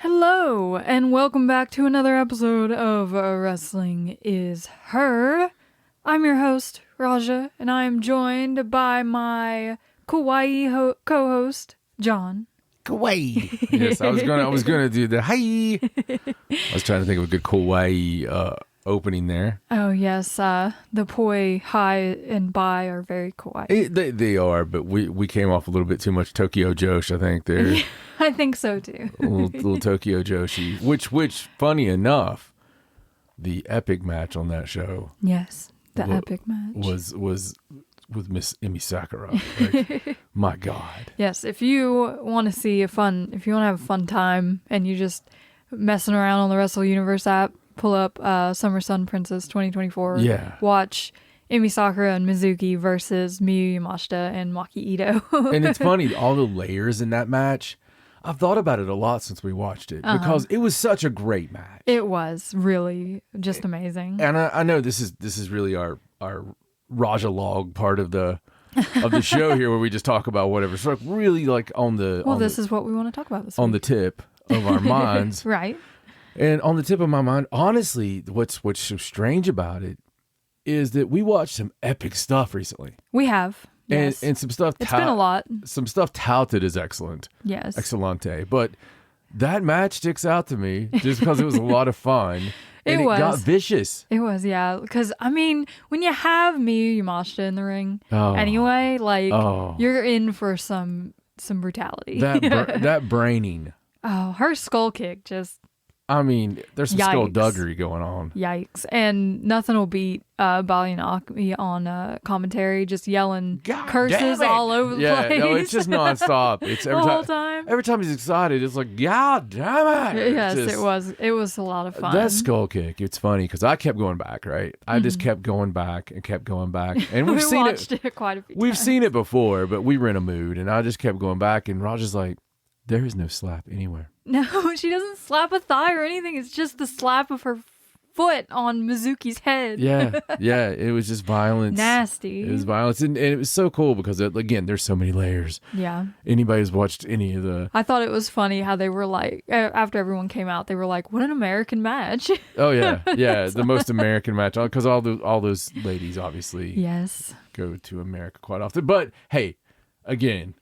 Hello, and welcome back to another episode of Wrestling is Her. I'm your host, Raja, and I am joined by my kawaii co-host, John. Kawaii. Yes, I was gonna do the hi. I was trying to think of a good kawaii opening there. Oh yes, the poi, hi, and bye are very kawaii. They are, but we came off a little bit too much Tokyo Josh. I think they're I think so too. little Tokyo Joshi. Which, funny enough, the epic match on that show. Yes, the epic match was with Miss Emi Sakura. Like, my God. Yes, if you want to have a fun time and you just messing around on the Wrestle Universe app, pull up Summer Sun Princess 2024. Yeah. Watch Emi Sakura and Mizuki versus Miyu Yamashita and Maki Ito. And it's funny, all the layers in that match. I've thought about it a lot since we watched it because it was such a great match. It was really just amazing. And I know this is really our Raja log part of the show here, where we just talk about whatever. So really, like this is what we want to talk about this on week. the tip of our minds, right? And on the tip of my mind, honestly, what's so strange about it is that we watched some epic stuff recently. We have, yes. and some stuff. It's been a lot. Some stuff touted as excellent. Yes, excellente. But that match sticks out to me just because it was a lot of fun. And it got vicious. It was, yeah. Because, I mean, when you have Miyu Yamashita in the ring, anyway, you're in for some brutality. That braining. Oh, her skull kick just... I mean, there's some skullduggery going on. Yikes. And nothing will beat Balianaki on commentary, just yelling curses all over the place. Yeah, no, it's just nonstop. It's the whole time. Every time he's excited, it's like, God damn it. Yes, it was. It was a lot of fun. That skull kick, it's funny because I kept going back, right? I just kept going back and kept going back. And we've seen watched it quite a few times. We've seen it before, but we were in a mood, and I just kept going back, and Roger's like, there is no slap anywhere. No, she doesn't slap a thigh or anything. It's just the slap of her foot on Mizuki's head. Yeah. It was just violence. Nasty. It was violence. And it was so cool because, again, there's so many layers. Yeah. Anybody who's watched any of the... I thought it was funny how they were like, after everyone came out, they were like, what an American match. Oh, yeah. Yeah, the most American match. Because all those ladies, obviously, go to America quite often. But, hey, again...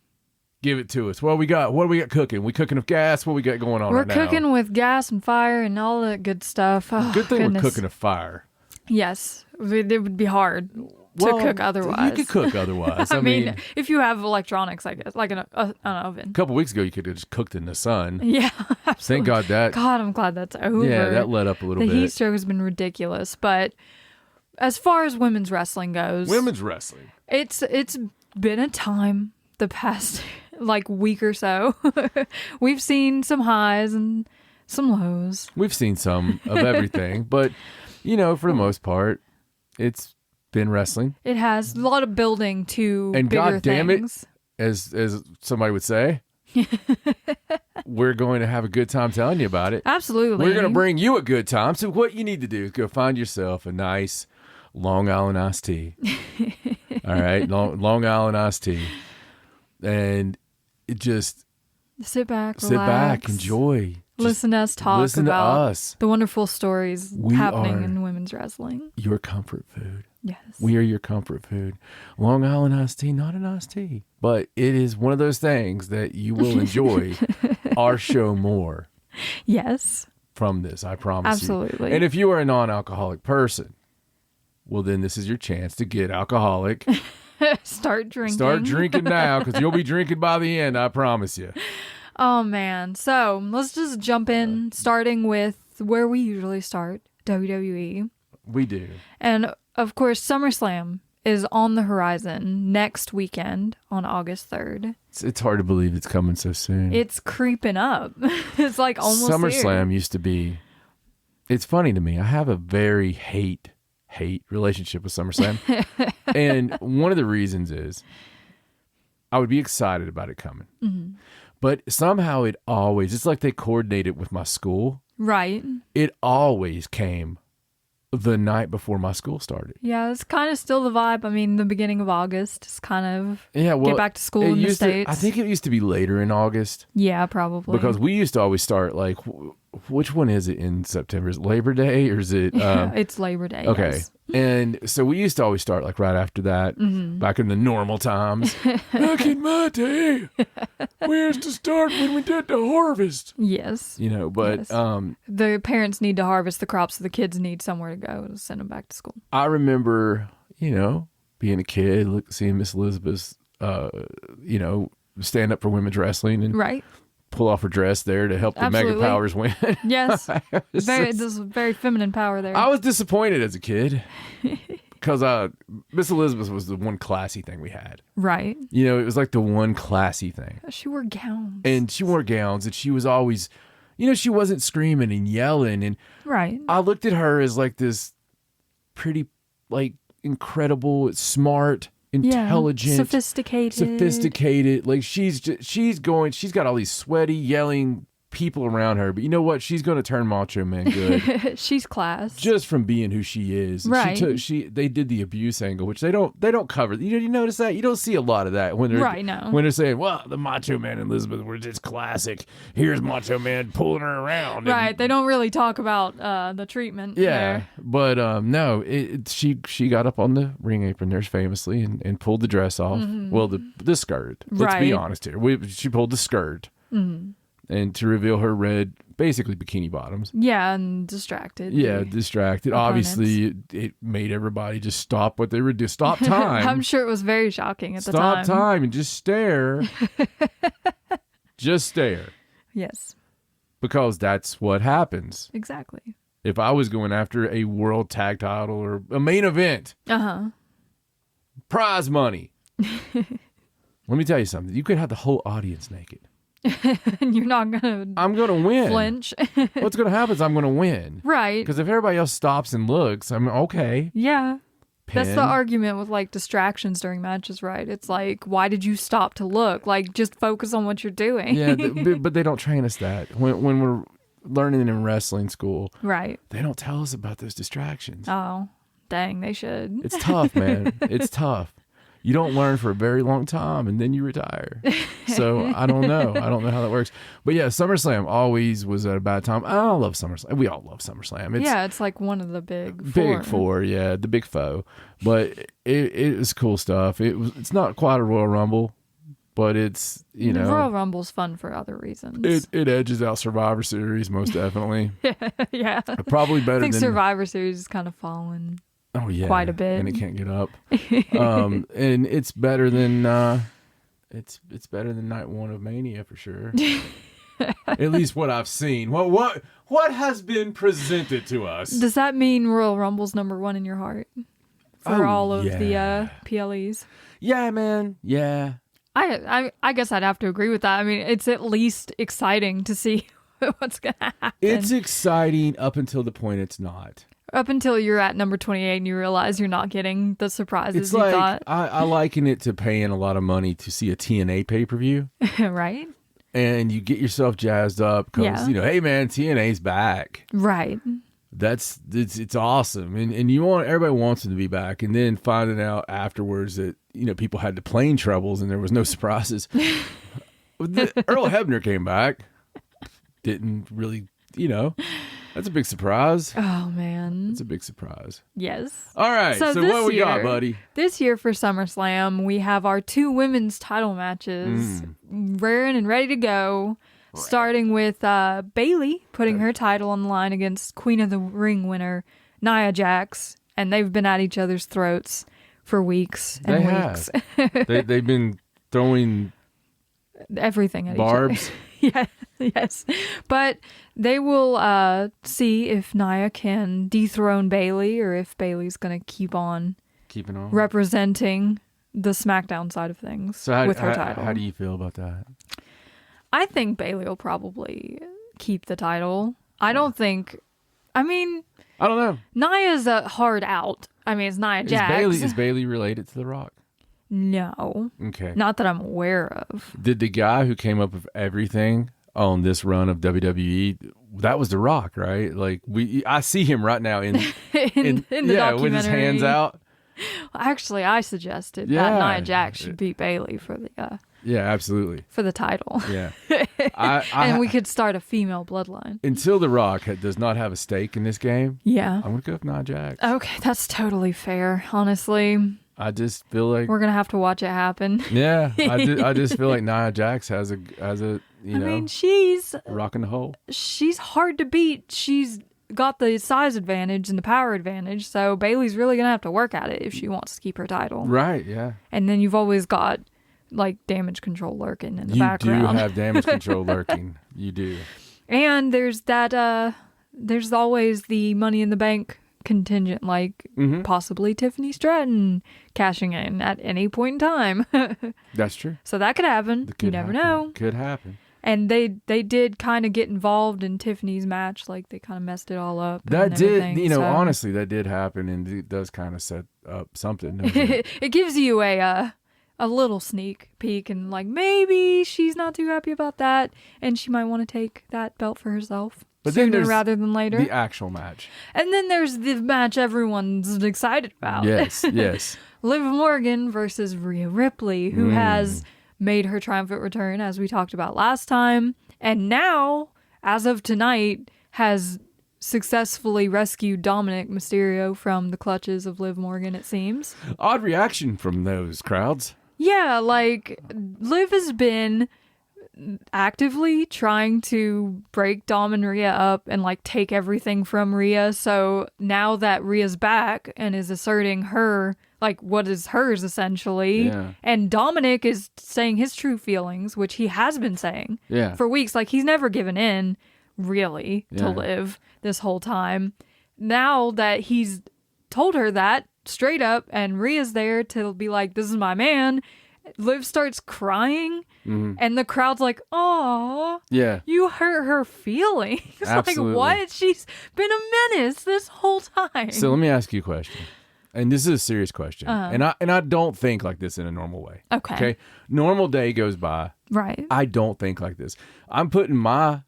Give it to us. What do we got cooking? We cooking with gas? What we got going on right now? We're cooking with gas and fire and all that good stuff. Oh, good thing we're cooking with fire. Yes. It would be hard to cook otherwise. You could cook otherwise. I mean, if you have electronics, I guess, like an oven. A couple weeks ago, you could have just cooked in the sun. Yeah, absolutely. Thank God that. God, I'm glad that's over. Yeah, that let up a little bit. The heat stroke has been ridiculous. But as far as women's wrestling goes... It's been a time the past... week or so. We've seen some highs and some lows. We've seen some of everything, but for the most part, it's been wrestling. It has a lot of building to and bigger God damn things. It, as somebody would say, we're going to have a good time telling you about it. Absolutely. We're going to bring you a good time. So what you need to do is go find yourself a nice Long Island iced tea. All right, Long Island iced tea. And it just sit back, enjoy, listen to us talk about the wonderful stories happening in women's wrestling. Your comfort food. Yes, we are your comfort food. Long Island iced tea, not an iced tea, but it is one of those things that you will enjoy our show more. Yes, from this, I promise. Absolutely. And if you are a non-alcoholic person, well, then this is your chance to get alcoholic. Start drinking. Start drinking now, because you'll be drinking by the end, I promise you. Oh, man. So let's just jump in, starting with where we usually start, WWE. We do. And, of course, SummerSlam is on the horizon next weekend on August 3rd. It's hard to believe it's coming so soon. It's creeping up. It's like almost SummerSlam here. used to be... It's funny to me. I have a very hate relationship with SummerSlam. And one of the reasons is I would be excited about it coming. Mm-hmm. But somehow it's like they coordinated with my school. Right. It always came the night before my school started. Yeah, it's kind of still the vibe. I mean, the beginning of August is kind of get back to school in the States. I think it used to be later in August. Yeah, probably. Because we used to always start like, which one is it in September? Is it Labor Day or is it? It's Labor Day. Okay. Yes. And so we used to always start like right after that, back in the normal times. Back in my day, we used to start when we did the harvest. Yes. But the parents need to harvest the crops, so the kids need somewhere to go to send them back to school. I remember, being a kid, seeing Miss Elizabeth, stand up for women's wrestling and pull off her dress there to help the Mega Powers win. Yes. There's very feminine power there. I was disappointed as a kid because Miss Elizabeth was the one classy thing we had. Right. It was like the one classy thing. She wore gowns. And she was always, she wasn't screaming and yelling. And I looked at her as like this pretty, like incredible, smart, intelligent, sophisticated. Like she's got all these sweaty, yelling people around her, but you know what? She's going to turn Macho Man good. She's class just from being who she is. Right. They did the abuse angle, which they don't cover. You notice that? You don't see a lot of that when they're when they're saying, "Well, the Macho Man and Elizabeth were just classic. Here's Macho Man pulling her around." Right. They don't really talk about the treatment. Yeah, there. but no, she got up on the ring apron there famously and pulled the dress off. Well, the skirt. Let's be honest here. She pulled the skirt. And to reveal her red, basically bikini bottoms. Yeah, and distracted. Yeah, distracted. Opponents. Obviously, it made everybody just stop what they were doing. Stop time. I'm sure it was very shocking at the Stop time. time and just stare. Just stare. Yes. Because that's what happens. Exactly. If I was going after a world tag title or a main event. Prize money. Let me tell you something. You could have the whole audience naked. And you're not gonna. I'm gonna win. Flinch. What's gonna happen is I'm gonna win. Right. Because if everybody else stops and looks, I'm okay. Yeah. That's the argument with like distractions during matches, right? It's like, why did you stop to look? Like, just focus on what you're doing. Yeah, but they don't train us that when we're learning in wrestling school. Right. They don't tell us about those distractions. Oh, dang! They should. It's tough, man. It's tough. You don't learn for a very long time, and then you retire. So I don't know. I don't know how that works. But yeah, SummerSlam always was at a bad time. I love SummerSlam. We all love SummerSlam. It's like one of the big four. Big four, yeah, the big foe. But it was cool stuff. It's not quite a Royal Rumble, but it's, Royal Rumble's fun for other reasons. It edges out Survivor Series, most definitely. Yeah. Probably better than... I think Survivor Series is kind of fallen. Oh yeah, quite a bit, and it can't get up. And it's better than it's better than night one of Mania for sure. At least what I've seen. What has been presented to us? Does that mean Royal Rumble's number one in your heart for all of the PLEs? Yeah, man. Yeah. I guess I'd have to agree with that. I mean, it's at least exciting to see what's gonna happen. It's exciting up until the point it's not. Up until you're at number 28 and you realize you're not getting the surprises you thought. I liken it to paying a lot of money to see a TNA pay-per-view. Right. And you get yourself jazzed up because, hey man, TNA's back. Right. It's awesome. And everybody wants them to be back. And then finding out afterwards that, people had the plane troubles and there was no surprises. Earl Hebner came back. Didn't really, that's a big surprise. Oh, man. It's a big surprise. Yes. All right. So what we got, buddy? This year for SummerSlam, we have our 2 women's title matches raring and ready to go. Right. Starting with Bayley putting her title on the line against Queen of the Ring winner Nia Jax. And they've been at each other's throats for weeks and weeks. They've been throwing everything at barbs. Each other. Yes. But they will see if Nia can dethrone Bayley or if Bayley's going to keep on representing the SmackDown side of things with her title. How do you feel about that? I think Bayley will probably keep the title. I don't know. Nia's a hard out. I mean, it's Nia Jax. Is Bayley related to The Rock? No. Okay. Not that I'm aware of. Did the guy who came up with everything on this run of WWE, that was The Rock, right? Like I see him right now in in the documentary with his hands out. Well, actually, I suggested that Nia Jax should beat Bayley for the absolutely for the title. Yeah, and we could start a female bloodline. Until The Rock does not have a stake in this game. Yeah, I'm gonna go with Nia Jax. Okay, that's totally fair. Honestly, I just feel like we're gonna have to watch it happen. Yeah, I just feel like Nia Jax has a I mean, she's rocking the hole. She's hard to beat. She's got the size advantage and the power advantage, so Bayley's really gonna have to work at it if she wants to keep her title. Right, yeah. And then you've always got like damage control lurking in the background. You do have damage control lurking. You do. And there's that there's always the Money in the Bank contingent, like possibly Tiffany Stratton cashing in at any point in time. That's true. So that could happen. You never know. Could happen. And they did kind of get involved in Tiffany's match, like they kind of messed it all up. That did, honestly, that did happen, and it does kind of set up something. It gives you a little sneak peek, and like maybe she's not too happy about that, and she might want to take that belt for herself. But sooner rather than later. The actual match. And then there's the match everyone's excited about. Yes, yes. Liv Morgan versus Rhea Ripley, who has made her triumphant return, as we talked about last time, and now, as of tonight, has successfully rescued Dominic Mysterio from the clutches of Liv Morgan, it seems. Odd reaction from those crowds. Yeah, like, Liv has been actively trying to break Dom and Rhea up and like take everything from Rhea. So now that Rhea's back and is asserting her, like what is hers essentially, and Dominic is saying his true feelings, which he has been saying for weeks. Like he's never given in really to Liv this whole time. Now that he's told her that straight up and Rhea's there to be like, this is my man, Liv starts crying. And the crowd's like, "Oh, you hurt her feelings." Like, what? She's been a menace this whole time. So let me ask you a question, and this is a serious question, and I don't think like this in a normal way. Okay, normal day goes by. Right. I don't think like this. I'm putting my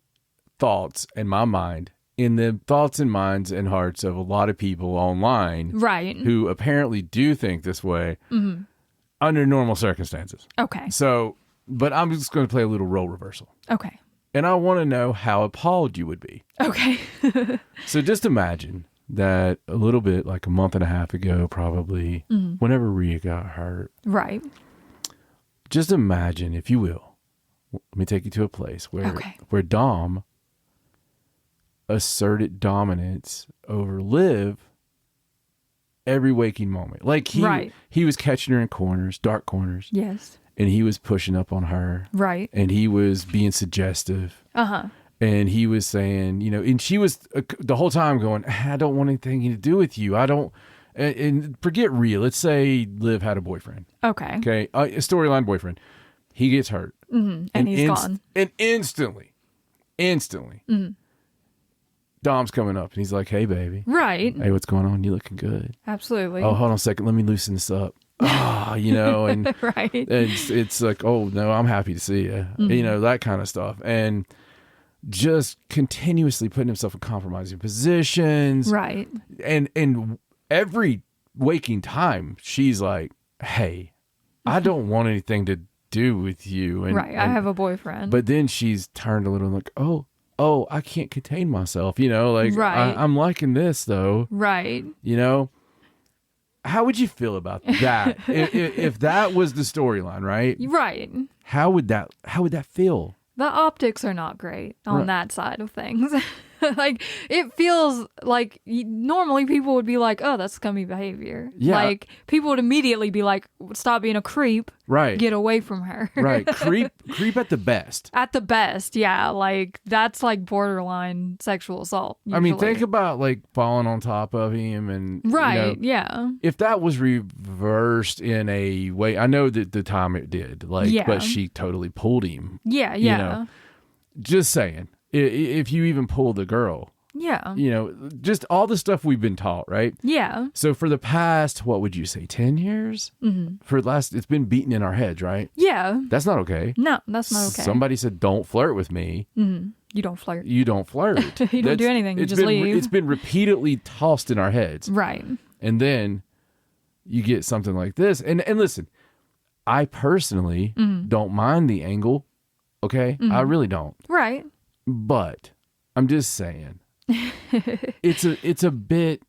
thoughts and my mind in the thoughts and minds and hearts of a lot of people online, right, who apparently do think this way under normal circumstances. Okay. So. But I'm just going to play a little role reversal. Okay. And I want to know how appalled you would be. Okay. So just imagine that a little bit like a month and a half ago, probably, whenever Rhea got hurt. Right. Just imagine, if you will, let me take you to a place where Dom asserted dominance over Liv every waking moment. Like he was catching her in corners, dark corners. Yes. And he was pushing up on her. Right. And he was being suggestive. And he was saying, and she was the whole time going, I don't want anything to do with you. I don't, and forget Rhea. Let's say Liv had a boyfriend. Okay. Okay. A storyline boyfriend. He gets hurt. And he's gone. And instantly, Dom's coming up and he's like, hey, baby. Right. Hey, what's going on? You looking good. Absolutely. Oh, hold on a second. Let me loosen this up. And right. It's like, oh no, I'm happy to see you, that kind of stuff, and just continuously putting himself in compromising positions, right? And every waking time, she's like, hey, I don't want anything to do with you, and right, I have a boyfriend. But then she's turned a little like, oh, I can't contain myself, like right. I'm liking this though, right? How would you feel about that if that was the storyline, right? Right. How would that feel? The optics are not great on that side of things. Like, it feels like normally people would be like, oh, that's scummy behavior. Yeah. Like, people would immediately be like, stop being a creep. Right. Get away from her. Right. Creep at the best. At the best, yeah. Like, that's like borderline sexual assault. Usually. I mean, think about like falling on top of him and right, yeah. If that was reversed in a way, I know that the time it did, but she totally pulled him. Yeah. Just saying. If you even pull the girl, Yeah. You know, just all the stuff we've been taught, right? Yeah. So for the past, what would you say, 10 years? For the last, it's been beaten in our heads, right? Yeah. That's not okay. No, that's not okay. Somebody said, don't flirt with me. You don't flirt. You don't flirt. You don't do anything. You just leave. It's been repeatedly tossed in our heads. Right. And then you get something like this. And listen, I personally don't mind the angle. Okay? I really don't. Right. But I'm just saying. it's a bit.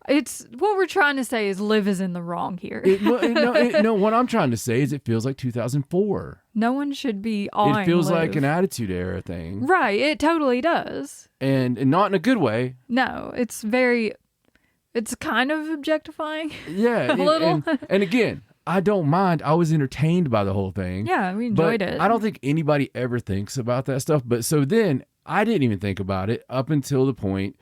It's what we're trying to say is Liv is in the wrong here. No, what I'm trying to say is it feels like 2004. No one should be awing It feels Liv. like an Attitude Era thing. Right, it totally does. And not in a good way. No, it's kind of objectifying. Yeah. a little. And again, I don't mind. I was entertained by the whole thing. Yeah, we enjoyed it. I don't think anybody ever thinks about that stuff. But so then I didn't even think about it up until the point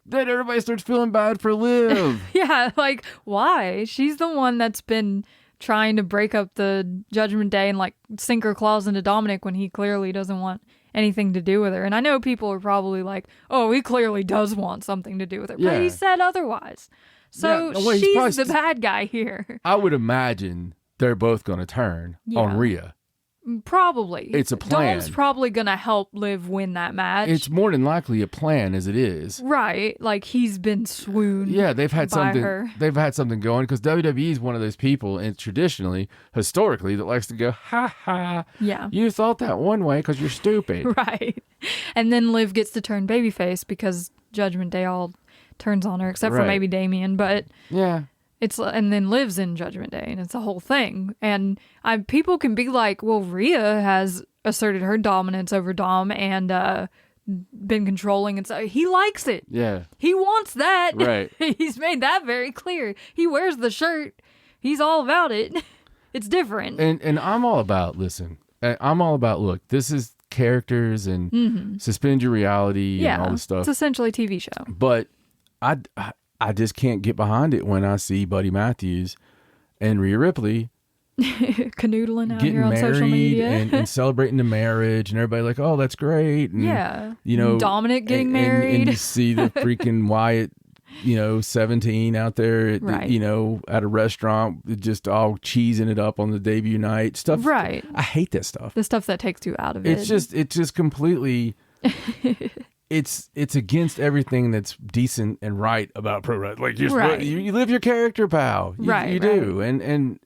that everybody starts feeling bad for Liv. Yeah, like, why? She's the one that's been trying to break up the Judgment Day and, like, sink her claws into Dominic when he clearly doesn't want anything to do with her. And I know people are probably like, oh, he clearly does want something to do with her. Yeah. But he said otherwise. So she's the bad guy here. I would imagine they're both going to turn on Rhea. Probably. It's a plan. Dom's probably going to help Liv win that match. It's more than likely a plan as it is. Right. Like, he's been swooned. Yeah, they've had something. Her. They've had something going because WWE is one of those people, and traditionally, historically, that likes to go, ha ha. Yeah. You thought that one way because you're stupid. Right. And then Liv gets to turn babyface because Judgment Day all turns on her, except for maybe Damien. But yeah. And then Liv's in Judgment Day, and it's a whole thing. And people can be like, well, Rhea has asserted her dominance over Dom and been controlling, and so he likes it. Yeah. He wants that. Right. He's made that very clear. He wears the shirt. He's all about it. It's different. And I'm all about, I'm all about, look, this is characters and suspend your reality and all this stuff. It's essentially a TV show. But I just can't get behind it when I see Buddy Matthews and Rhea Ripley canoodling out here on social media and celebrating the marriage, and everybody like, oh, that's great. And, you know, Dominic getting married. And you see the freaking Wyatt, 17 out there, at a restaurant, just all cheesing it up on the debut night stuff. Right. I hate that stuff. The stuff that takes you out of it. It's just completely. It's against everything that's decent and right about pro wrestling. Like you live your character, pal. You do, and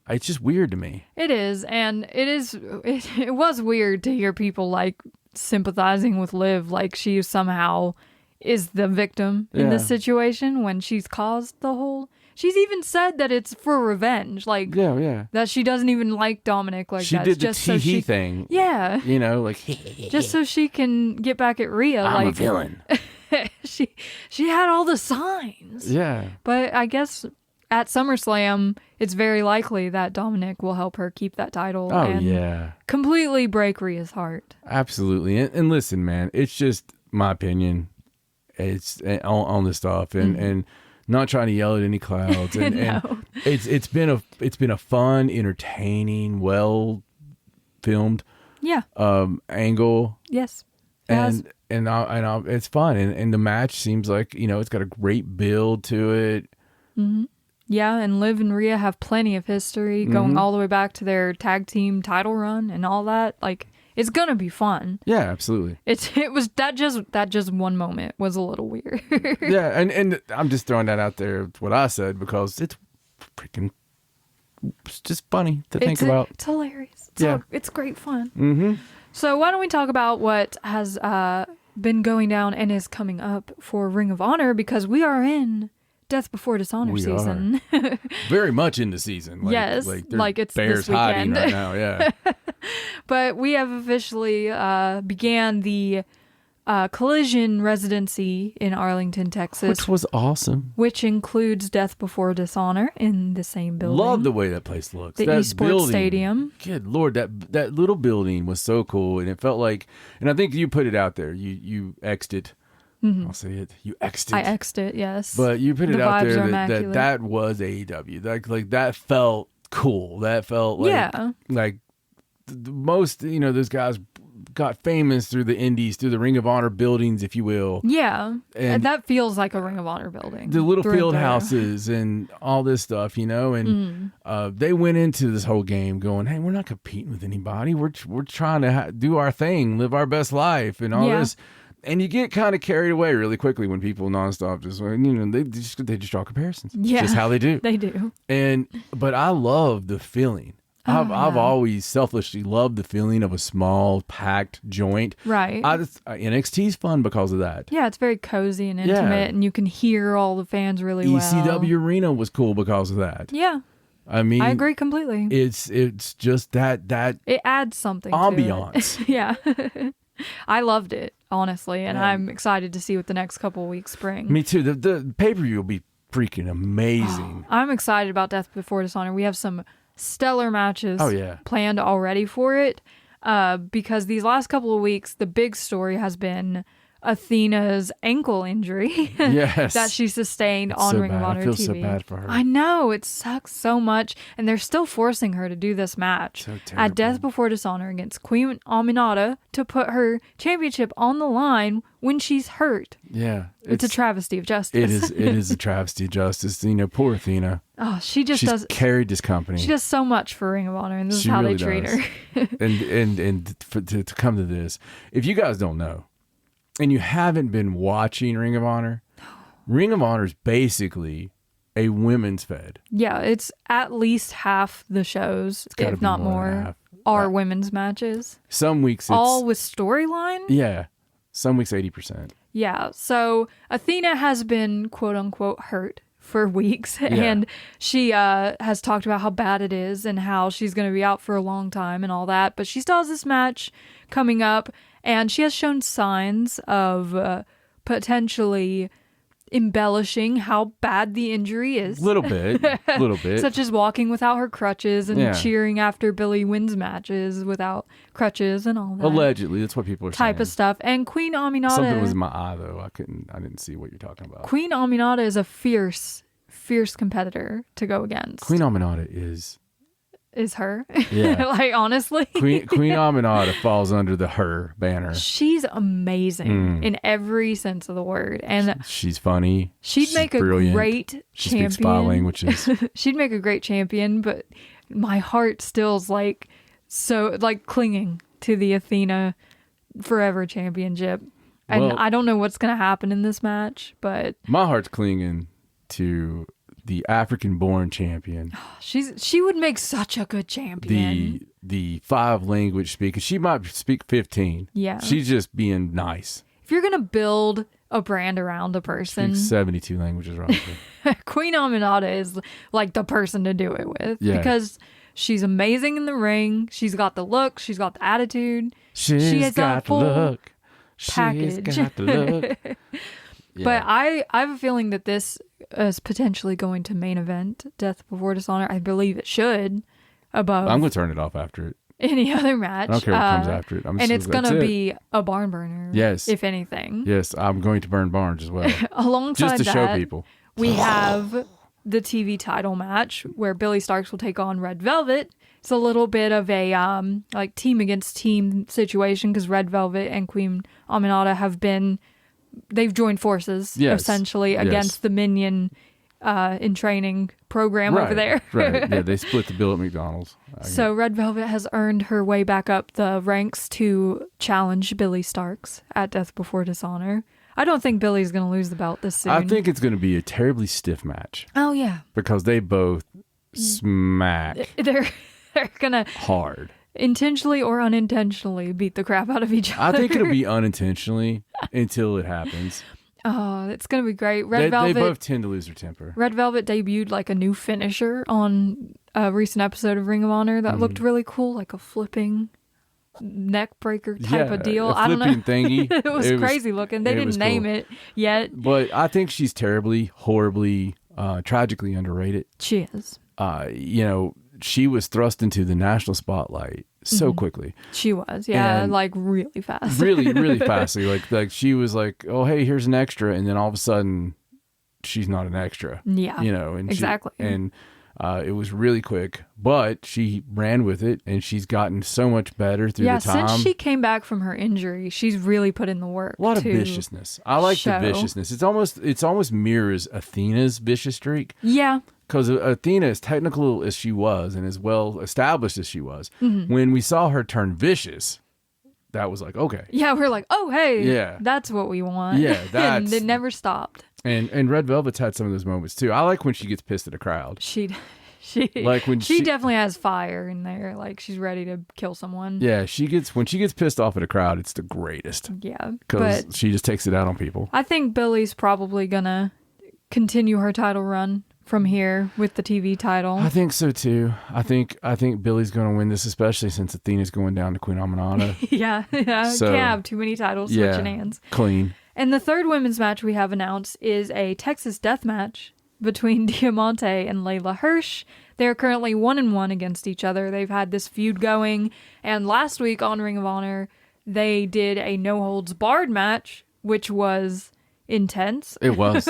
it's just weird to me. It is, and it was weird to hear people like sympathizing with Liv, like she somehow is the victim in this situation when she's caused the whole. She's even said that it's for revenge, like that she doesn't even like Dominic like she that. Did just the tee thing. Yeah. Like just so she can get back at Rhea. I'm a villain. she had all the signs. Yeah. But I guess at SummerSlam, it's very likely that Dominic will help her keep that title. Oh, and completely break Rhea's heart. Absolutely. And listen, man, it's just my opinion. It's on this stuff and not trying to yell at any clouds, and, no. and it's been a fun, entertaining, well filmed angle. Yes, and it's fun, and the match seems like it's got a great build to it. Mm-hmm. Yeah, and Liv and Rhea have plenty of history going all the way back to their tag team title run and all that. Like, it's gonna be fun. Yeah, absolutely. It was that just one moment was a little weird. Yeah, and I'm just throwing that out there, what I said, because it's just funny to think about. It's hilarious. It's great fun. Mm-hmm. So why don't we talk about what has been going down and is coming up for Ring of Honor, because we are in Death Before Dishonor season. Very much in the season. Yes, like it's bears this weekend. hiding right now. Yeah. But we have officially began the Collision residency in Arlington, Texas, which was awesome. Which includes Death Before Dishonor in the same building. Love the way that place looks. The esports stadium. Good Lord, that little building was so cool, and it felt like. And I think you put it out there. You X'd it. Mm-hmm. I'll say it. You X'd it. I X'd it, yes. But you put it out there that was AEW. Like that felt cool. That felt like the most, those guys got famous through the indies, through the Ring of Honor buildings, if you will. Yeah, and that feels like a Ring of Honor building. The little field houses and all this stuff, and they went into this whole game going, hey, we're not competing with anybody. We're trying to do our thing, live our best life and all this. And you get kind of carried away really quickly when people nonstop just, they just draw comparisons. Yeah, it's just how they do. They do. But I love the feeling. I've always selfishly loved the feeling of a small, packed joint. Right. NXT's fun because of that. Yeah, it's very cozy and intimate, and you can hear all the fans really well. ECW Arena was cool because of that. Yeah. I mean, I agree completely. It's just that it adds something ambiance. To it. Yeah. I loved it, honestly, and I'm excited to see what the next couple of weeks bring. Me too. The pay-per-view will be freaking amazing. I'm excited about Death Before Dishonor. We have some stellar matches planned already for it, because these last couple of weeks, the big story has been Athena's ankle injury that she sustained on Ring of Honor TV. I feel so bad for her. I know, it sucks so much, and they're still forcing her to do this match at Death Before Dishonor against Queen Aminata to put her championship on the line when she's hurt. Yeah, it's a travesty of justice. It is a travesty of justice. Poor Athena. Oh, she's carried this company. She does so much for Ring of Honor, and this is how they treat her. and to come to this, if you guys don't know, and you haven't been watching Ring of Honor is basically a women's fed. Yeah, it's at least half the shows, if not more, are women's matches. Some weeks it's all with storyline. Yeah, some weeks 80%. Yeah, so Athena has been quote unquote hurt for weeks, and she has talked about how bad it is and how she's going to be out for a long time and all that, but she still has this match coming up, and she has shown signs of potentially embellishing how bad the injury is. Little bit. Such as walking without her crutches and cheering after Billy wins matches without crutches and all that. Allegedly, that's what people are saying. Type of stuff. And Queen Aminata... Something was in my eye, though. I didn't see what you're talking about. Queen Aminata is a fierce competitor to go against. Queen Aminata is her. Yeah. Like, honestly. Queen Aminata falls under the her banner. She's amazing in every sense of the word. And she's funny. She'd make brilliant. A great champion. She speaks 5 languages. She'd make a great champion, but my heart still's clinging to the Athena Forever Championship. And I don't know what's going to happen in this match, but... My heart's clinging to the African-born champion. She would make such a good champion. The 5 language speaker. She might speak 15. Yeah. She's just being nice. If you're going to build a brand around a person... Speaks 72 languages, roughly. Queen Aminata is like the person to do it with. Yeah. Because she's amazing in the ring. She's got the look. She's got the attitude. She has got the look. Package. She's got the look. Yeah. But I have a feeling that this is potentially going to main event Death Before Dishonor. I believe it should. Above I'm going to turn it off after it. Any other match. I don't care what comes after it. And it's going to be a barn burner. Yes. If anything. Yes, I'm going to burn barns as well. Alongside just to show people. We have the TV title match where Billy Starkz will take on Red Velvet. It's a little bit of a team against team situation because Red Velvet and Queen Aminata they've joined forces essentially against the Minion in training program over there. Right. Yeah, they split the bill at McDonald's. So Red Velvet has earned her way back up the ranks to challenge Billy Starkz at Death Before Dishonor. I don't think Billy's going to lose the belt this soon. I think it's going to be a terribly stiff match. Oh, yeah. Because they both smack. They're going to... hard. Intentionally or unintentionally beat the crap out of each other. I think it'll be unintentionally until it happens. Oh, it's going to be great. They both tend to lose their temper. Red Velvet debuted like a new finisher on a recent episode of Ring of Honor that looked really cool, like a flipping neck breaker type of deal. I don't know. Thingy. It was crazy looking. They didn't name it yet. But I think she's terribly, horribly, tragically underrated. She is. She was thrust into the national spotlight so quickly. She was, and really fast. really, really fastly. Like she was like, oh, hey, here's an extra. And then all of a sudden, she's not an extra. Yeah. And exactly. and It was really quick, but she ran with it, and she's gotten so much better through the time. Since she came back from her injury, she's really put in the work. A lot of viciousness. I like the viciousness. It's almost mirrors Athena's vicious streak. Yeah. Because Athena, as technical as she was and as well established as she was, when we saw her turn vicious, that was like, okay. Yeah, we're like, oh, hey, that's what we want. Yeah, and it never stopped. And Red Velvet's had some of those moments too. I like when she gets pissed at a crowd. She like when she definitely has fire in there. Like she's ready to kill someone. Yeah, when she gets pissed off at a crowd, it's the greatest. Yeah, because she just takes it out on people. I think Billy's probably gonna continue her title run from here with the TV title. I think so too. I think Billy's going to win this, especially since Athena's going down to Queen Aminata. yeah. So, can't have too many titles switching hands. Clean. And the third women's match we have announced is a Texas death match between Diamante and Layla Hirsch. They're currently 1-1 against each other. They've had this feud going, and last week on Ring of Honor, they did a no-holds-barred match, which was intense. It was.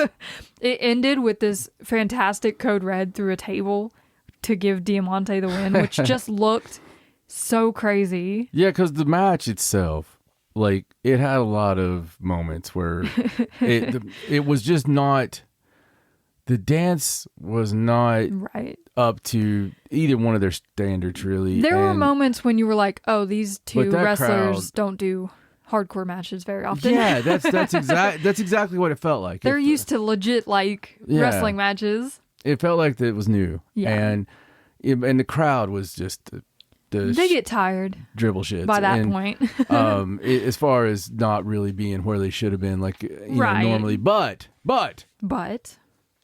It ended with this fantastic code red through a table to give Diamante the win, which just looked so crazy. Yeah, because the match itself, like, it had a lot of moments where it was just not, the dance was not up to either one of their standards, really. There were moments when you were like, oh, these two wrestlers don't do hardcore matches very often. Yeah, that's exactly what it felt like. They're used to legit wrestling matches. It felt like it was new. Yeah. And the crowd was just they get tired. Dribble shits. By that point. As far as not really being where they should have been, like, know, normally. But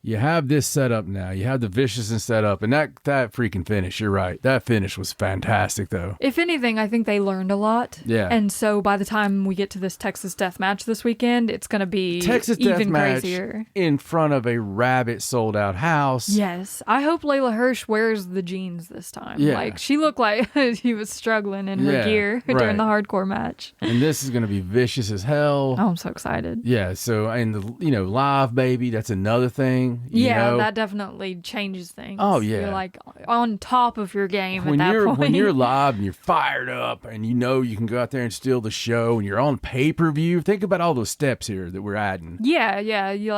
you have this set up now. You have the viciousness set up, and that freaking finish, you're right. That finish was fantastic, though. If anything, I think they learned a lot. Yeah. And so by the time we get to this Texas Death Match this weekend, it's going to be Texas even Death crazier. Match in front of a rabid sold-out house. Yes. I hope Layla Hirsch wears the jeans this time. Yeah. Like, she looked like she was struggling in her gear during the hardcore match. And this is going to be vicious as hell. Oh, I'm so excited. Yeah, so, and the live baby, that's another thing. That definitely changes things. Oh, yeah. You're like on top of your game when at that point. When you're live and you're fired up and you know you can go out there and steal the show and you're on pay-per-view, think about all those steps here that we're adding. Yeah. You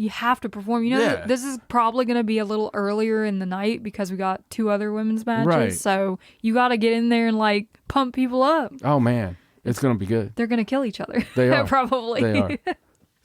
have to perform. You know, this is probably going to be a little earlier in the night because we got 2 other women's matches. Right. So you got to get in there and pump people up. Oh, man. It's going to be good. They're going to kill each other. They are. Probably. They are.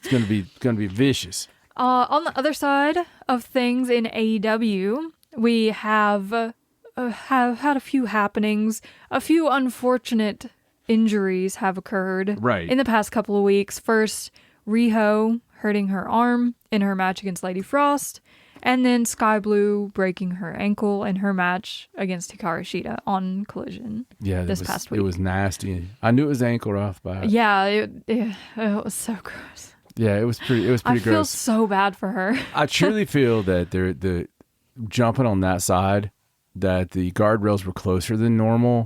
It's going to be vicious. On the other side of things in AEW, we have had a few happenings. A few unfortunate injuries have occurred in the past couple of weeks. First, Riho hurting her arm in her match against Lady Frost, and then Sky Blue breaking her ankle in her match against Hikaru Shida on Collision. Yeah, this past week. It was nasty. I knew it was ankle rough, but yeah, it was so gross. Yeah, it was pretty gross. I feel so bad for her. I truly feel that the jumping on that side, that the guardrails were closer than normal,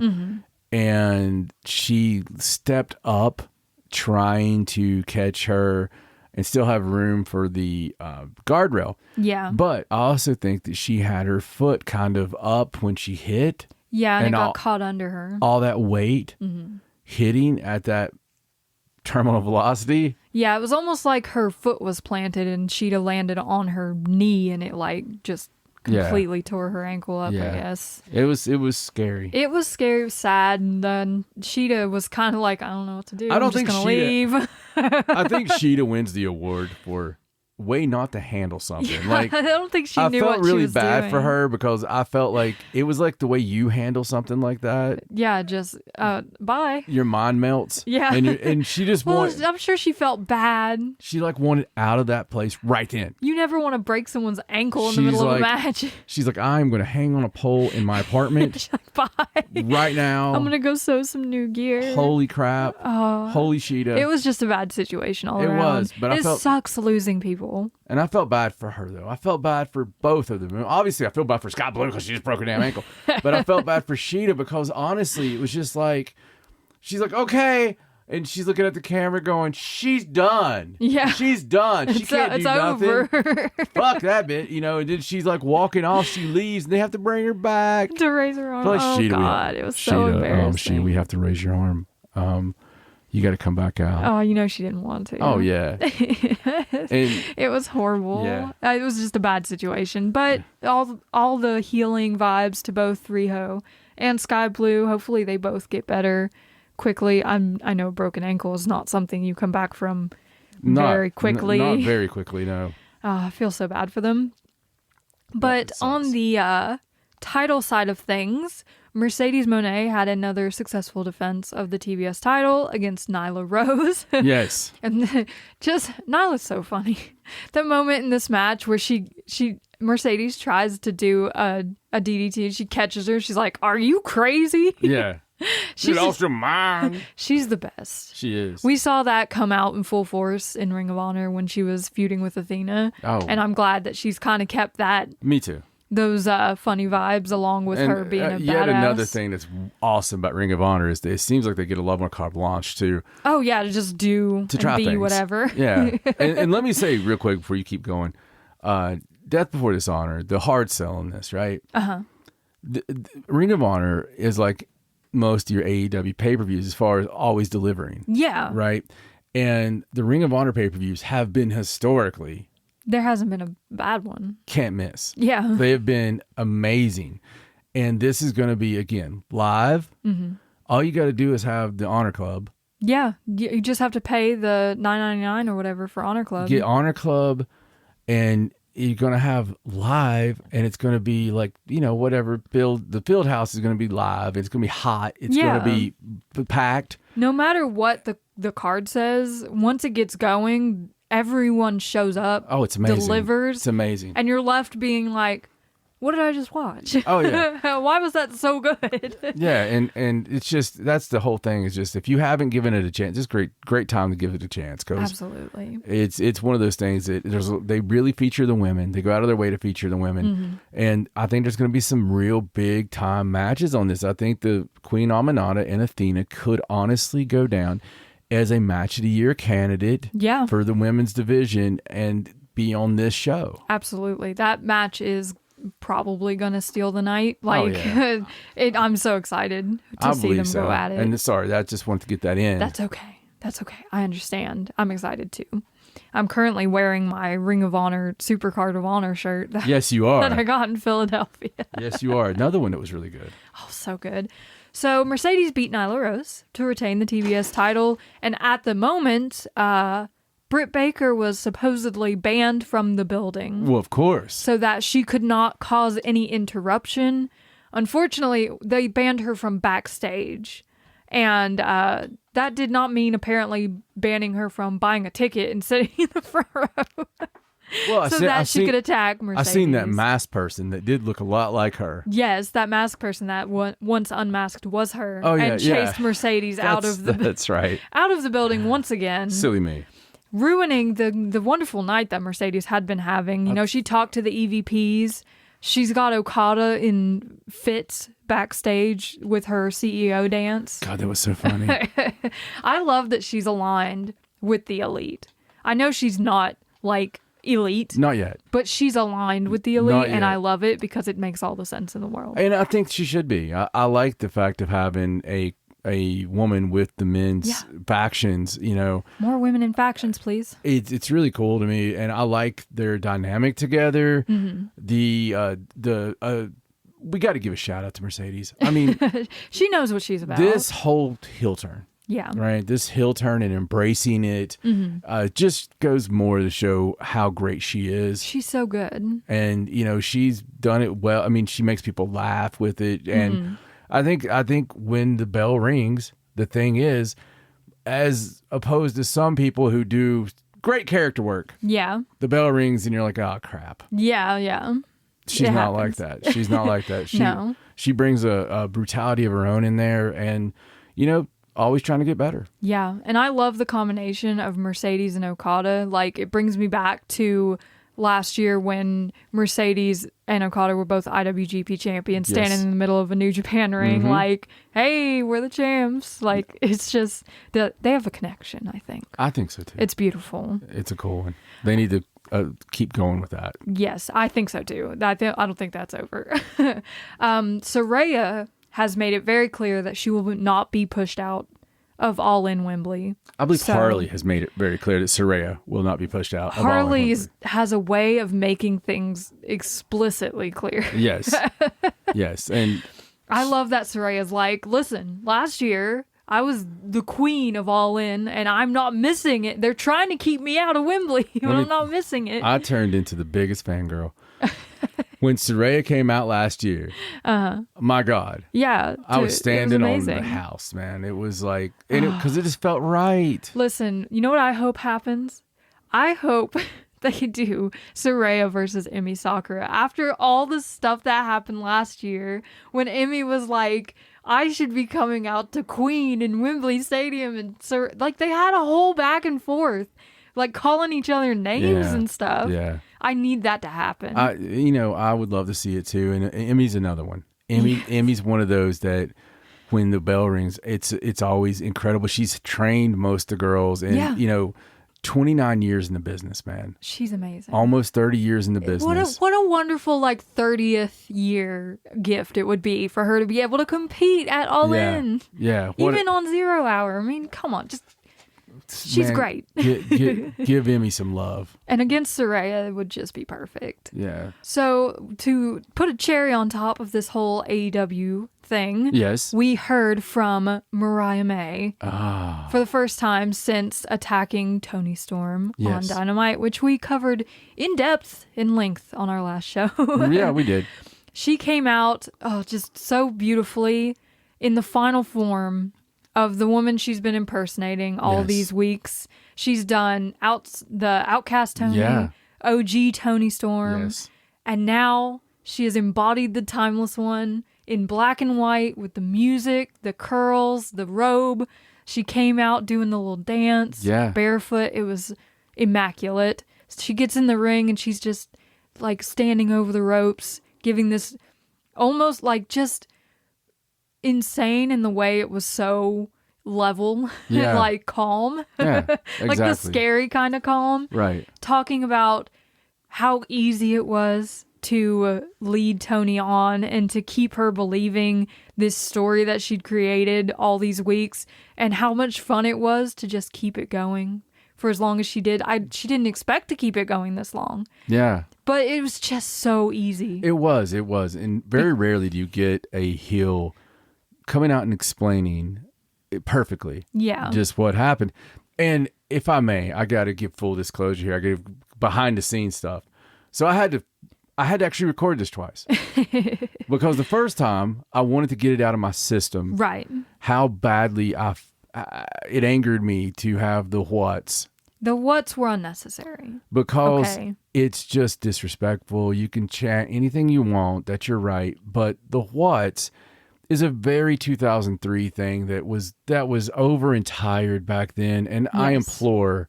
and she stepped up trying to catch her and still have room for the guardrail. Yeah. But I also think that she had her foot kind of up when she hit. Yeah, and it got caught under her. All that weight hitting at that terminal velocity. Yeah, it was almost like her foot was planted and Sheeta landed on her knee and it just completely tore her ankle up, I guess. It was scary. It was scary, it was sad, and then Sheeta was kind of like, I don't know what to do. I'm just gonna leave. I think Sheeta wins the award for way not to handle something. Yeah, I don't think she knew what she was doing. I felt really bad for her because I felt like it was like the way you handle something like that. Yeah, just bye. Your mind melts. Yeah, and she just wanted. I'm sure she felt bad. She wanted out of that place right then. You never want to break someone's ankle in the middle of a match. She's like, I'm going to hang on a pole in my apartment. She's like, bye. Right now. I'm going to go sew some new gear. Holy crap. Holy Sheeta. It was just a bad situation all around. It was, but it sucks losing people. And I felt bad for her, though. I felt bad for both of them. Obviously, I feel bad for Sky Blue because she just broke her damn ankle. But I felt bad for Sheeta because, honestly, it was just like, she's like, okay. And she's looking at the camera going, she's done. Yeah. She's done. She can't do nothing. Over. Fuck that bitch. And then she's like walking off. She leaves and they have to bring her back. To raise her arm. God. It was so embarrassing. We have to raise your arm. You got to come back out. Oh, she didn't want to. Oh, yeah. It was horrible. Yeah. It was just a bad situation. But all the healing vibes to both Riho and Sky Blue. Hopefully they both get better quickly. I know a broken ankle is not something you come back from very quickly. Not very quickly, no. I feel so bad for them. But on the title side of things, Mercedes Moné had another successful defense of the TBS title against Nyla Rose. Yes. And Nyla's so funny. The moment in this match where Mercedes tries to do a DDT and she catches her, she's like, "Are you crazy?" Yeah. She's lost your mind. She's the best. She is. We saw that come out in full force in Ring of Honor when she was feuding with Athena. Oh. And I'm glad that she's kind of kept that. Me too. Those funny vibes along with her being a badass. Yet another thing that's awesome about Ring of Honor is that it seems like they get a lot more carte blanche to. Oh yeah, to just do to try be things. Whatever. Yeah, and let me say real quick before you keep going, Death Before Dishonor, the hard sell on this, right? The Ring of Honor is like most of your AEW pay-per-views as far as always delivering. Yeah. Right? And the Ring of Honor pay-per-views have been historically... There hasn't been a bad one. Can't miss. Yeah. They have been amazing. And this is going to be, again, live. Mm-hmm. All you got to do is have the Honor Club. Yeah. You just have to pay the $9.99 or whatever for Honor Club. Get Honor Club, and you're going to have live, and it's going to be like, whatever. The field house is going to be live. It's going to be hot. It's going to be packed. No matter what the card says, once it gets going, everyone shows up. Oh, it's amazing. Delivers. It's amazing. And you're left being like, what did I just watch? Oh, yeah. Why was that so good? Yeah, and it's just, that's the whole thing, is just, if you haven't given it a chance, it's great time to give it a chance. Absolutely. It's one of those things that they really feature the women. They go out of their way to feature the women. Mm-hmm. And I think there's going to be some real big time matches on this. I think the Queen Aminata and Athena could honestly go down as a match of the year candidate for the women's division and be on this show. Absolutely. That match is probably gonna steal the night. I'm so excited to see them go at it. And sorry, I just wanted to get that in. That's okay. I understand. I'm excited too. I'm currently wearing my Ring of Honor Supercard of Honor shirt. Yes, you are. That I got in Philadelphia. Yes, you are. Another one that was really good. Oh, so good. So Mercedes beat Nyla Rose to retain the TBS title, and at the moment, Britt Baker was supposedly banned from the building. Well, of course. So that she could not cause any interruption. Unfortunately, they banned her from backstage. And that did not mean apparently banning her from buying a ticket and sitting in the front row. Well, she could attack Mercedes. I seen that masked person that did look a lot like her. Yes, that masked person that once unmasked was her. Oh, yeah, and chased Mercedes out of the that's right. out of the building once again. Silly me. Ruining the wonderful night that Mercedes had been having. She talked to the EVPs. She's got Okada in fits backstage with her CEO dance. God, that was so funny. I love that she's aligned with the elite. I know she's not like elite. Not yet. But she's aligned with the elite, and I love it because it makes all the sense in the world. And I think she should be. I like the fact of having a woman with the men's factions, More women in factions, please. It's really cool to me, and I like their dynamic together. Mm-hmm. We got to give a shout out to Mercedes. I mean, she knows what she's about. This whole heel turn. Yeah. Right. This heel turn and embracing it just goes more to show how great she is. She's so good. And, she's done it well. I mean, she makes people laugh with it. And I think when the bell rings, the thing is, as opposed to some people who do great character work. Yeah. The bell rings and you're like, oh, crap. Yeah. She's not like that. She's not like that. No. She brings a brutality of her own in there and, always trying to get better. Yeah. And I love the combination of Mercedes and Okada. Like, it brings me back to last year when Mercedes and Okada were both IWGP champions, standing in the middle of a New Japan ring, like, hey, we're the champs. Like, it's just that they have a connection, I think. I think so too. It's beautiful. It's a cool one. They need to keep going with that. Yes, I think so too. I don't think that's over. Saraya has made it very clear that she will not be pushed out of All In Wembley. I believe Harley has made it very clear that Saraya will not be pushed out. Harley has a way of making things explicitly clear. Yes. Yes. And I love that Saraya's like, listen, last year I was the queen of All In and I'm not missing it. They're trying to keep me out of Wembley, but I'm not missing it. I turned into the biggest fangirl. When Saraya came out last year, my God. Yeah. I was standing on the house, man. It was like, because it just felt right. Listen, you know what I hope happens? I hope they do Saraya versus Emi Sakura. After all the stuff that happened last year, when Emi was like, I should be coming out to Queen in Wembley Stadium. And like, they had a whole back and forth, like calling each other names and stuff. Yeah. I need that to happen. I would love to see it too. And Emmy's another one. Emmy's one of those that when the bell rings, it's always incredible. She's trained most of the girls and, 29 years in the business, man. She's amazing. Almost 30 years in the business. What a wonderful 30th year gift it would be for her to be able to compete at All In. Yeah. Even on 0 Hour. I mean, come on, she's great. Give Emmy some love. And against Saraya, it would just be perfect. Yeah. So to put a cherry on top of this whole AEW thing, we heard from Mariah May for the first time since attacking Toni Storm on Dynamite, which we covered in depth, in length on our last show. Yeah, we did. She came out just so beautifully in the final form of the woman she's been impersonating all these weeks. She's done the Outcast Toni, OG Toni Storm, and now she has embodied the Timeless One in black and white with the music, the curls, the robe. She came out doing the little dance, barefoot. It was immaculate. She gets in the ring and she's just like standing over the ropes, giving this almost like just insane in the way it was so level, like calm, exactly. Like the scary kind of calm, right? Talking about how easy it was to lead Toni on and to keep her believing this story that she'd created all these weeks, and how much fun it was to just keep it going for as long as she did. She didn't expect to keep it going this long. Yeah. But it was just so easy. It was. And very rarely do you get a heel coming out and explaining it perfectly. Yeah. Just what happened. And if I may, I got to give full disclosure here. I give behind the scenes stuff. So I had to actually record this twice. Because the first time I wanted to get it out of my system. Right. How badly it angered me to have the whats. The whats were unnecessary. Because it's just disrespectful. You can chant anything you want. That's your right. But the whats is a very 2003 thing that was over and tired back then. And I implore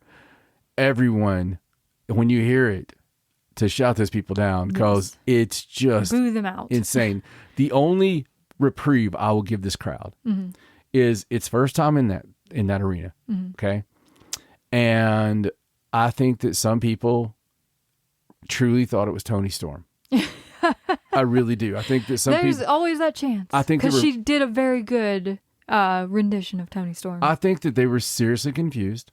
everyone, when you hear it, to shout those people down, because it's just boo them out. Insane. The only reprieve I will give this crowd is its first time in that arena. Okay. And I think that some people truly thought it was Toni Storm. I really do. I think that there's always that chance. I think because she did a very good rendition of Toni Storm. I think that they were seriously confused.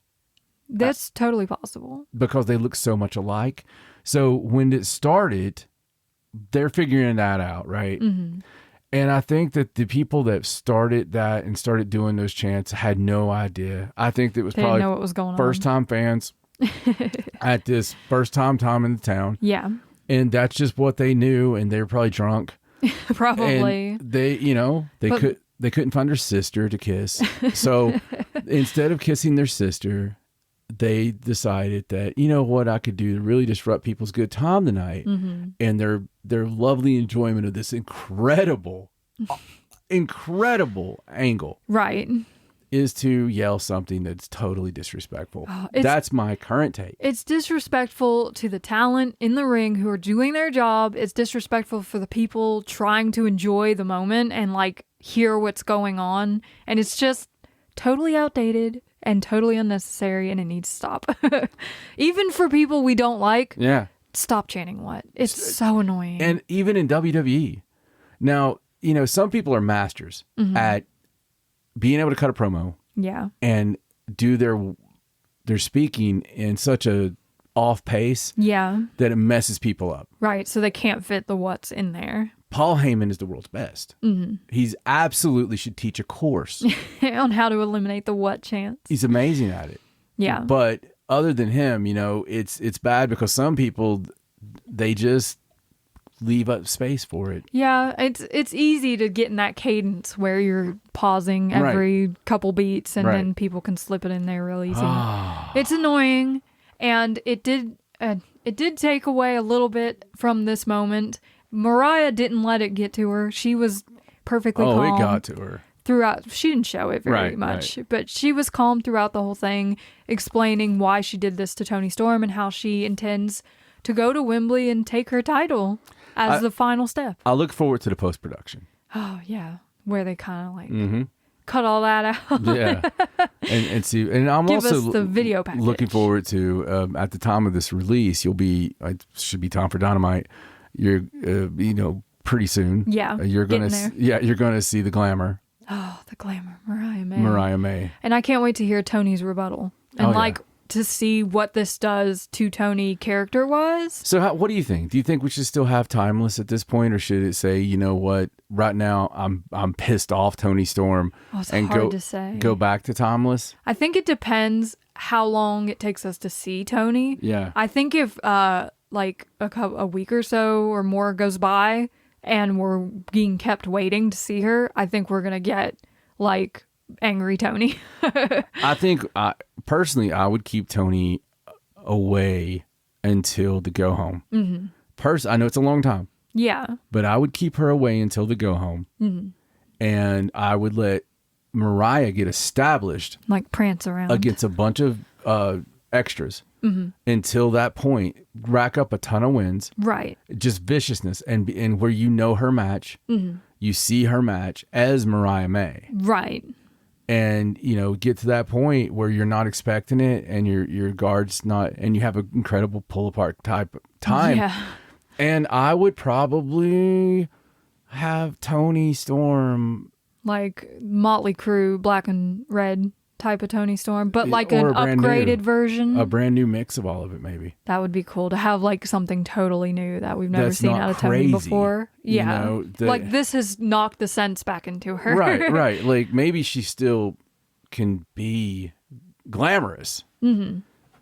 That's totally possible because they look so much alike. So when it started, they're figuring that out, right? Mm-hmm. And I think that the people that started that and started doing those chants had no idea. I think that it was they probably didn't know what was going first time fans at this first time in the town. Yeah. And that's just what they knew, and they were probably drunk. Probably. And they couldn't find their sister to kiss. So instead of kissing their sister, they decided that, you know what I could do to really disrupt people's good time tonight, and their lovely enjoyment of this incredible angle. Right. is to yell something that's totally disrespectful. That's my current take. It's disrespectful to the talent in the ring who are doing their job. It's disrespectful for the people trying to enjoy the moment and like hear what's going on. And it's just totally outdated and totally unnecessary, and it needs to stop. Even for people we don't like. Yeah. Stop chanting what? It's so annoying. And even in WWE. Now, you know, some people are masters at being able to cut a promo, and do their speaking in such a off pace, that it messes people up. Right, so they can't fit the what's in there. Paul Heyman is the world's best. He's absolutely should teach a course on how to eliminate the what chance. He's amazing at it. Yeah, but other than him, you know, it's bad because some people they just leave up space for it. Yeah, it's easy to get in that cadence where you're pausing every couple beats and then people can slip it in there real easy. It's annoying, and it did take away a little bit from this moment. Mariah didn't let it get to her. She was perfectly calm. Oh, it got to her. Throughout, she didn't show it very much, but she was calm throughout the whole thing, explaining why she did this to Toni Storm and how she intends to go to Wembley and take her title as the final step. I look forward to the post-production. Oh, yeah. Where they kind of like cut all that out. Yeah. And see, and I'm Give also us the video package. Looking forward to, at the time of this release, it should be time for Dynamite. You're, you know, pretty soon. Yeah. You're going to see the glamour. Oh, the glamour. Mariah May. And I can't wait to hear Tony's rebuttal. And to see what this does to Tony character-wise. So what do you think? Do you think we should still have Timeless at this point, or should it say, you know what, right now I'm pissed off Toni Storm and hard to say. Go back to Timeless? I think it depends how long it takes us to see Toni. Yeah. I think if like a week or so or more goes by and we're being kept waiting to see her, I think we're going to get like angry Toni. I think personally I would keep Toni away until the go home. I know it's a long time. Yeah. But I would keep her away until the go home. And I would let Mariah get established, like prance around against a bunch of extras until that point, rack up a ton of wins. Right. Just viciousness and where you know her match. You see her match as Mariah May. Right. And, you know, get to that point where you're not expecting it and your guard's not, and you have an incredible pull apart type time. Yeah. And I would probably have Toni Storm. Like Motley Crue, black and red type of Toni Storm, but like an upgraded version. A brand new mix of all of it, maybe. That would be cool to have like something totally new that we've never seen out of Toni before. Yeah. You know, like this has knocked the sense back into her. Right. Like maybe she still can be glamorous,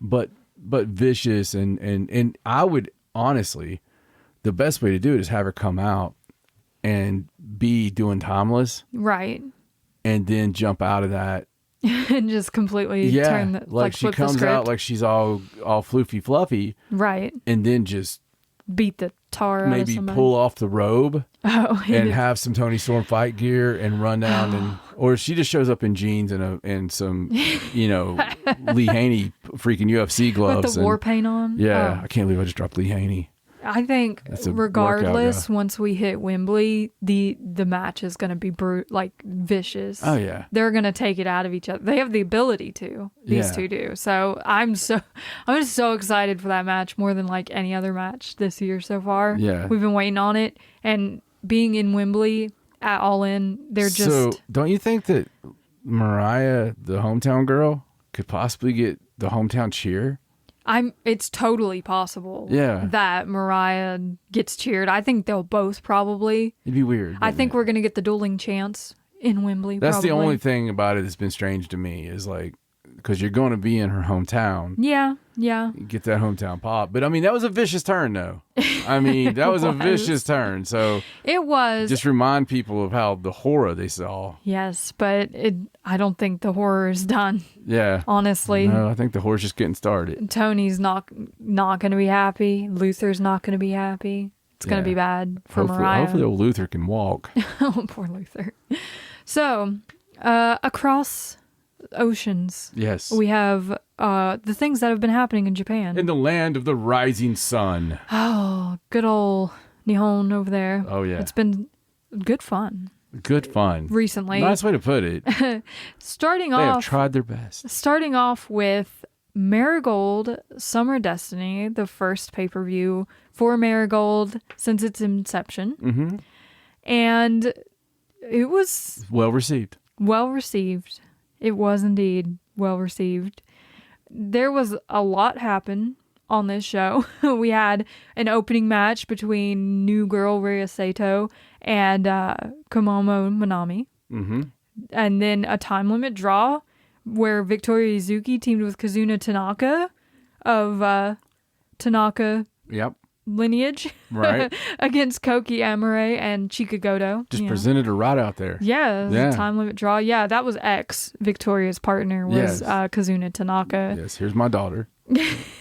but vicious and I would honestly, the best way to do it is have her come out and be doing Timeless. Right. And then jump out of that. And just completely turn the like she comes out like she's all floofy fluffy, right? And then just beat the tar out of somebody. Maybe pull off the robe and have some Toni Storm fight gear and run down or she just shows up in jeans and some you know Lee Haney freaking UFC gloves with the war paint on. Yeah, I can't believe I just dropped Lee Haney. I think regardless, once we hit Wembley, the match is going to be vicious. Oh yeah, they're going to take it out of each other. They have the ability to. These two do. So I'm just so excited for that match more than like any other match this year so far. Yeah, we've been waiting on it, and being in Wembley at All In, they're just. So don't you think that Mariah, the hometown girl, could possibly get the hometown cheer? It's totally possible that Mariah gets cheered. I think they'll both probably. It'd be weird. I think we're going to get the dueling chants in Wembley. That's the only thing about it that's been strange to me is like, because you're going to be in her hometown. Yeah. You get that hometown pop. But I mean, that was a vicious turn though. I mean, that was a vicious turn. So it was. Just remind people of how the horror they saw. Yes, but I don't think the horror is done. Yeah. Honestly. No, I think the horror's just getting started. Tony's not going to be happy. Luther's not going to be happy. It's going to be bad for Mariah. Hopefully old Luther can walk. Oh, poor Luther. So, across oceans. Yes. We have the things that have been happening in Japan. In the land of the rising sun. Oh, good old Nihon over there. Oh, yeah. It's been good fun. Good fun. Recently. Nice way to put it. They have tried their best. Starting off with Marigold Summer Destiny, the first pay-per-view for Marigold since its inception. Mm-hmm. And it was... well received. Well received. It was indeed well received. There was a lot happen on this show. We had an opening match between new girl Rhea Sato and Komomo Manami. Mm-hmm. And then a time limit draw where Victoria Izuki teamed with Kazuna Tanaka of Tanaka lineage. Right. Against Koki Amore and Chika Goto. Just presented her right out there. Yeah, a time limit draw. Yeah, that was Victoria's partner was Kazuna Tanaka. Yes, here's my daughter.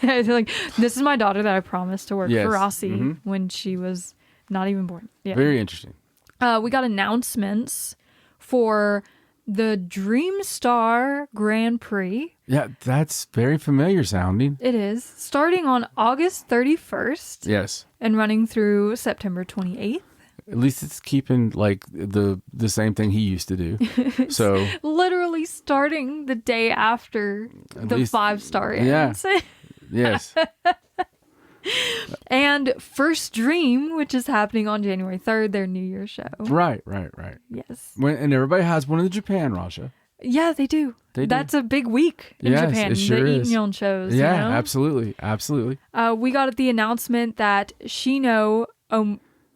Like, this is my daughter that I promised to work for Rossi when she was not even born. Yeah. Very interesting. We got announcements for the Dream Star Grand Prix. Yeah, that's very familiar sounding. It is. Starting on August 31st. Yes. And running through September 28th. At least it's keeping like the same thing he used to do. So literally starting the day after the 5-star ends. Yeah. Yes. And First Dream, which is happening on January 3rd, their New Year's show. Right. Yes. And everybody has one in Japan, Rasha. Yeah, they do. That's a big week in Japan. It sure is. Inyon shows. Yeah, you know? absolutely. We got the announcement that Shino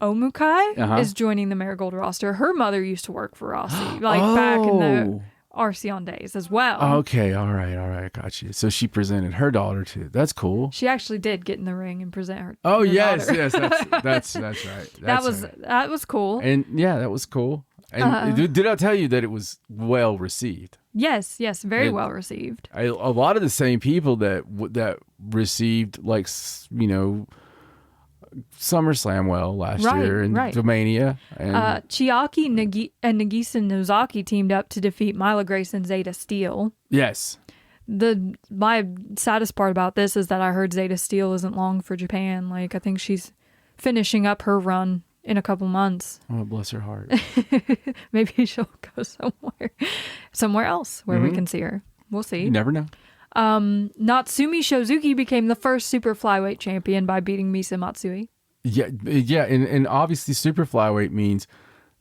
Omukai is joining the Marigold roster. Her mother used to work for Rossi, back in the Arceon days as well. Okay, all right, got you. So she presented her daughter too. That's cool. She actually did get in the ring and present her. Oh, her yes, daughter. yes, that's right. That was cool. And yeah, that was cool. And did I tell you that it was well received? Yes, very well received. A lot of the same people that received Summerslam last year and Domania. And Chiaki and Nagisa Nozaki teamed up to defeat Mila Grace and Zeta Steel. Yes. My saddest part about this is that I heard Zeta Steel isn't long for Japan. I think she's finishing up her run in a couple months. Oh, bless her heart. Maybe she'll go somewhere else where we can see her. We'll see. You never know. Natsumi Shozuki became the first super flyweight champion by beating Misa Matsui. Yeah, and obviously super flyweight means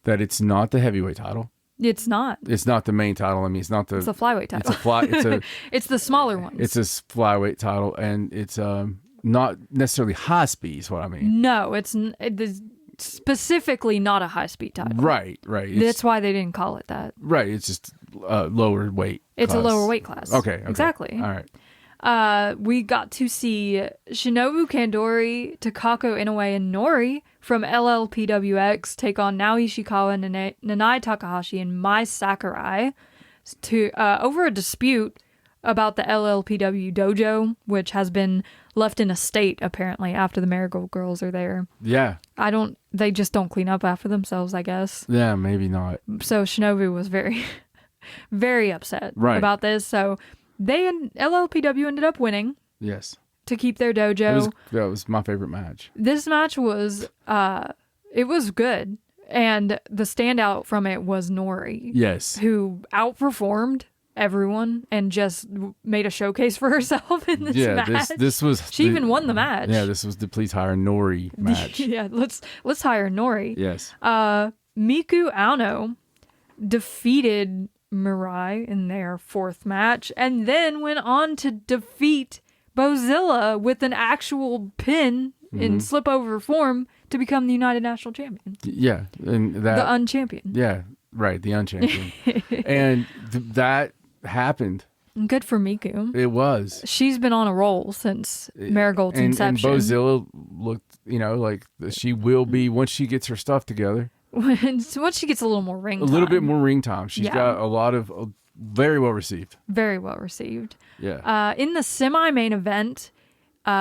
that it's not the heavyweight title. It's not. It's not the main title. I mean, it's not the. It's a flyweight title. It's the smaller one. It's a flyweight title, and it's not necessarily high speed. Is what I mean. No, it is specifically not a high speed title. Right. That's why they didn't call it that. Right. It's just lower weight. It's a lower weight class. Okay. Exactly. All right. We got to see Shinobu Kandori, Takako Inoue, and Nori from LLPWX take on Naoi Ishikawa, Nanai Takahashi, and Mai Sakurai over a dispute about the LLPW dojo, which has been left in a state apparently after the Marigold Girls are there. Yeah. They just don't clean up after themselves, I guess. Yeah, maybe not. So Shinobu was very, very upset about this. So they and LLPW ended up winning. Yes. To keep their dojo. That was my favorite match. This match was, it was good. And the standout from it was Nori. Yes. Who outperformed everyone and just made a showcase for herself in this match. This was she even won the match. Yeah, this was the please hire Nori match. Yeah, let's hire Nori. Yes. Miku Anou defeated Mirai in their fourth match and then went on to defeat Bozilla with an actual pin in slip over form to become the United National Champion. Yeah, and the unchampion. Yeah, right, the unchampion. And that happened. Good for Miku. It was. She's been on a roll since Marigold's inception. And Bozilla looked, like she will be once she gets her stuff together. Once she gets a little more ring time. A little bit more ring time. She's got a lot of very well received. Very well received. Yeah. In the semi-main event,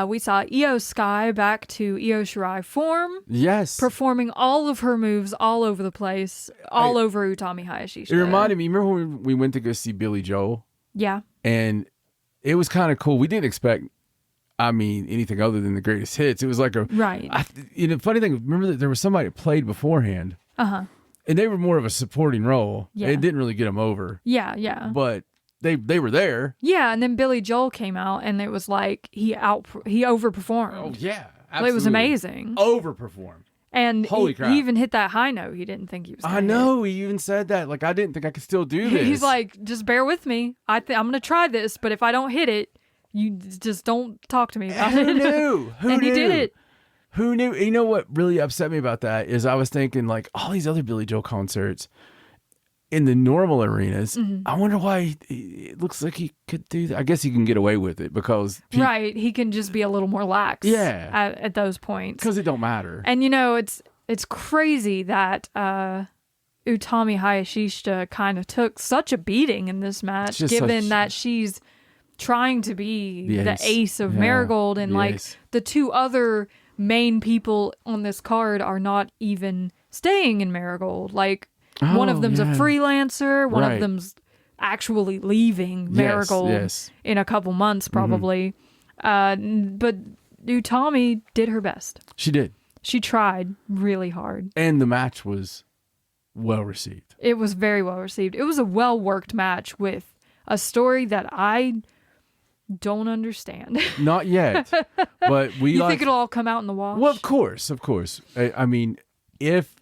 we saw Io Sky back to Io Shirai form. Yes. Performing all of her moves all over the place, all over Utami Hayashishita. It reminded me, remember when we went to go see Billy Joel? Yeah. And it was kind of cool. We didn't expect, anything other than the greatest hits. It was like right. Funny thing, remember that there was somebody that played beforehand. Uh-huh. And they were more of a supporting role. Yeah. It didn't really get them over. Yeah. But they were there. Yeah, and then Billy Joel came out, and it was like he overperformed. Oh, yeah. Absolutely. It was amazing. Overperformed. And holy crap. He even hit that high note he didn't think he was I know. He even said that. Like, I didn't think I could still do this. He's like, just bear with me. I'm going to try this, but if I don't hit it, you just don't talk to me about it. Who knew? And he did it. Who knew? You know what really upset me about that is I was thinking, like, all these other Billy Joel concerts in the normal arenas, I wonder why it looks like he could do that. I guess he can get away with it because... right. He can just be a little more lax at those points. Because it don't matter. And, it's crazy that Utami Hayashishita kind of took such a beating in this match, given that she's trying to be the ace of Marigold, and the two other main people on this card are not even staying in Marigold. Like, one of them's a freelancer, one of them's actually leaving Marigold in a couple months probably. But Utami did her best. She did. She tried really hard. And the match was well received. It was very well received. It was a well-worked match with a story that I don't understand. Not yet. But you think it'll all come out in the wash? Well, of course. I mean, if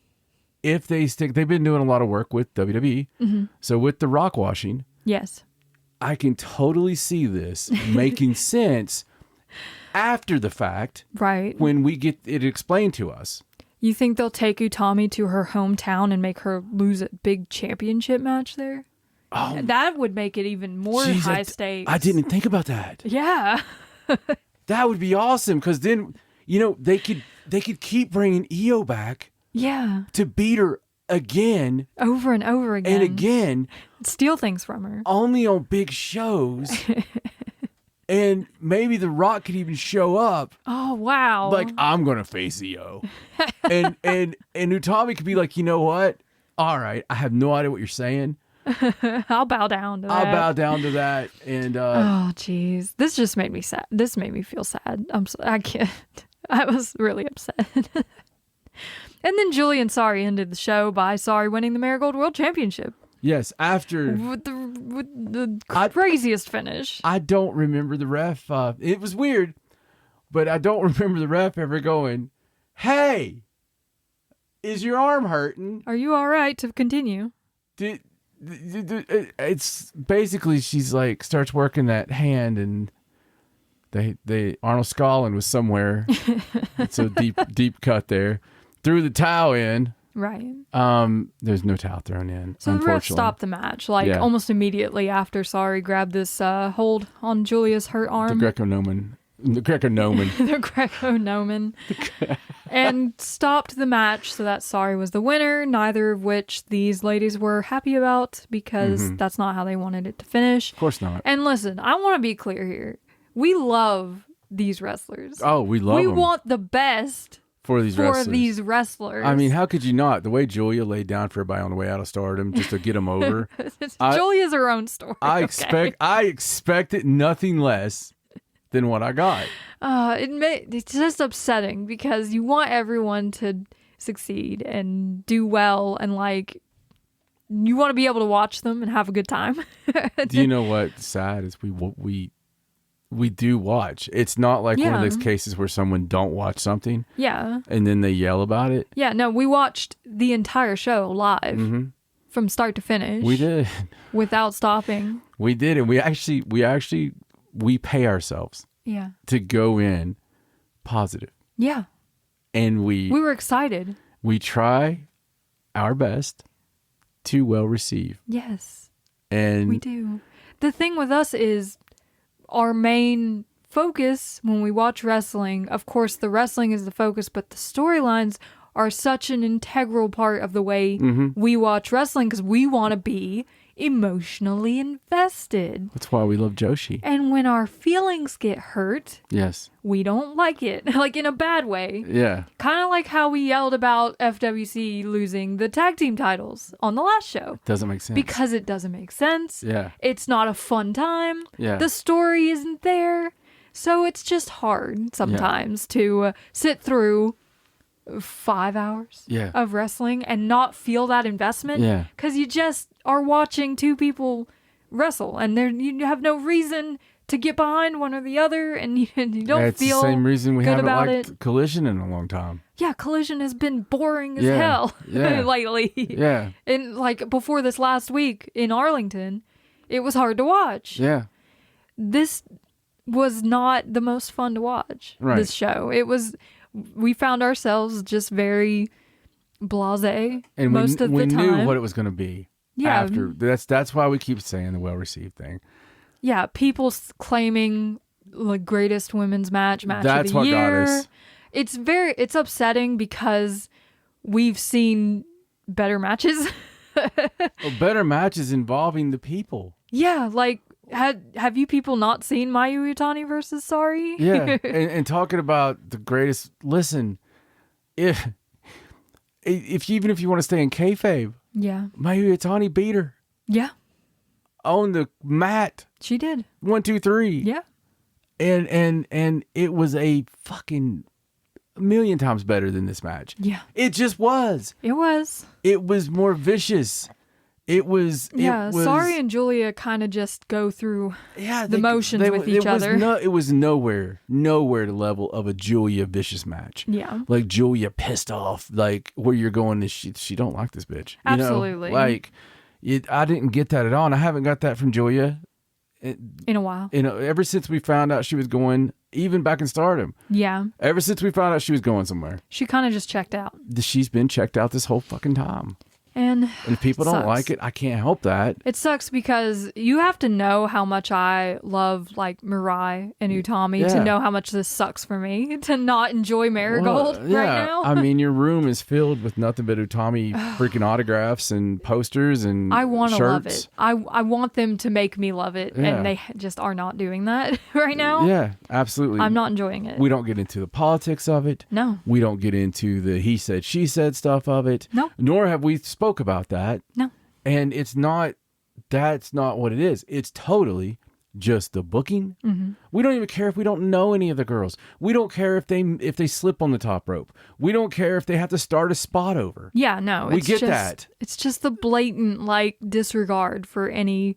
they stick, they've been doing a lot of work with WWE. So with the rock washing, yes, I can totally see this making sense after the fact, right? When we get it explained to us. You think they'll take Utami to her hometown and make her lose a big championship match there? Oh, that would make it even more high stakes. I didn't think about that. Yeah, that would be awesome because then they could keep bringing Io back. Yeah. To beat her again. Over and over again. And again. Steal things from her. Only on big shows. And maybe The Rock could even show up. Oh, wow. Like, I'm going to face Io. and Utami could be like, you know what? All right. I have no idea what you're saying. I'll bow down to that. I'll bow down to that. And oh, jeez. This just made me sad. This made me feel sad. I can't. I was really upset. And then Julie and Saori ended the show by Saori winning the Marigold World Championship. Yes, after... With the craziest finish. I don't remember the ref. It was weird, but I don't remember the ref ever going, hey, is your arm hurting? Are you all right to continue? It's basically, she's like, starts working that hand and... They Arnold Scollin was somewhere. It's a deep cut there. Threw the towel in. Right. There's no towel thrown in. So the ref stopped the match, almost immediately after Saori grabbed this hold on Julia's hurt arm. The Greco-Nomen. The Greco-Nomen. And stopped the match so that Saori was the winner, neither of which these ladies were happy about because that's not how they wanted it to finish. Of course not. And listen, I want to be clear here. We love these wrestlers. Oh, we love them. We want the best for these wrestlers. I mean, how could you not? The way Julia laid down for everybody on the way out of Stardom just to get them over. Julia's her own story. I expected nothing less than what I got. It's just upsetting because you want everyone to succeed and do well, and you want to be able to watch them and have a good time. Do you know what's sad is we do watch. It's not like one of those cases where someone don't watch something. Yeah. And then they yell about it. Yeah, no, we watched the entire show live from start to finish. We did. Without stopping. We did. And we pay ourselves. Yeah. To go in positive. Yeah. And we were excited. We try our best to well receive. Yes. And we do. The thing with us is our main focus when we watch wrestling, of course, the wrestling is the focus, but the storylines are such an integral part of the way we watch wrestling because we want to be emotionally invested. That's why we love Joshi. And when our feelings get hurt, yes, we don't like it. Like in a bad way. Yeah. Kind of like how we yelled about FWC losing the tag team titles on the last show. It doesn't make sense. Because it doesn't make sense. Yeah. It's not a fun time. Yeah. The story isn't there. So it's just hard sometimes to sit through 5 hours of wrestling and not feel that investment. Yeah. Because you just are watching two people wrestle and you have no reason to get behind one or the other, and you don't feel the same reason we haven't liked Collision in a long time. Yeah, Collision has been boring as hell lately. Yeah. And like before this last week in Arlington, it was hard to watch. Yeah. This was not the most fun to watch, this show. We found ourselves just very blasé and most of the time. We knew what it was going to be. Yeah. After. That's why we keep saying the well-received thing. Yeah, people claiming the greatest women's match of the year. That's what got us. It's upsetting because we've seen better matches. Better matches involving the people. Yeah, like have you people not seen Mayu Iwatani versus Saori? Yeah, and talking about the greatest. Listen, if even if you want to stay in kayfabe, Mayu Iwatani beat her. Yeah. On the mat. She did. 1, 2, 3. Yeah. And it was a fucking million times better than this match. Yeah. It just was. It was. It was more vicious. It was. Saori and Julia kind of just go through the motions with each other. It was nowhere the level of a Julia vicious match. Yeah. Like Julia pissed off, like where you're going is she don't like this bitch. Absolutely. Like I didn't get that at all. And I haven't got that from Julia in a while. Ever since we found out she was going, even back in Stardom. Yeah. Ever since we found out she was going somewhere. She kind of just checked out. She's been checked out this whole fucking time. And if people don't like it, I can't help that. It sucks because you have to know how much I love like Mirai and Utami to know how much this sucks for me to not enjoy Marigold right now. I mean, your room is filled with nothing but Utami freaking autographs and posters and I want to love shirts. it. I want them to make me love it, and they just are not doing that right now. Yeah, absolutely. I'm not enjoying it. We don't get into the politics of it. No. We don't get into the he said, she said stuff of it. No. Nor have we spoke about that. No. And that's not what it is. It's totally just the booking. Mm-hmm. We don't even care if we don't know any of the girls. We don't care if they slip on the top rope. We don't care if they have to start a spot over. Yeah, no. We get that. It's just the blatant like disregard for any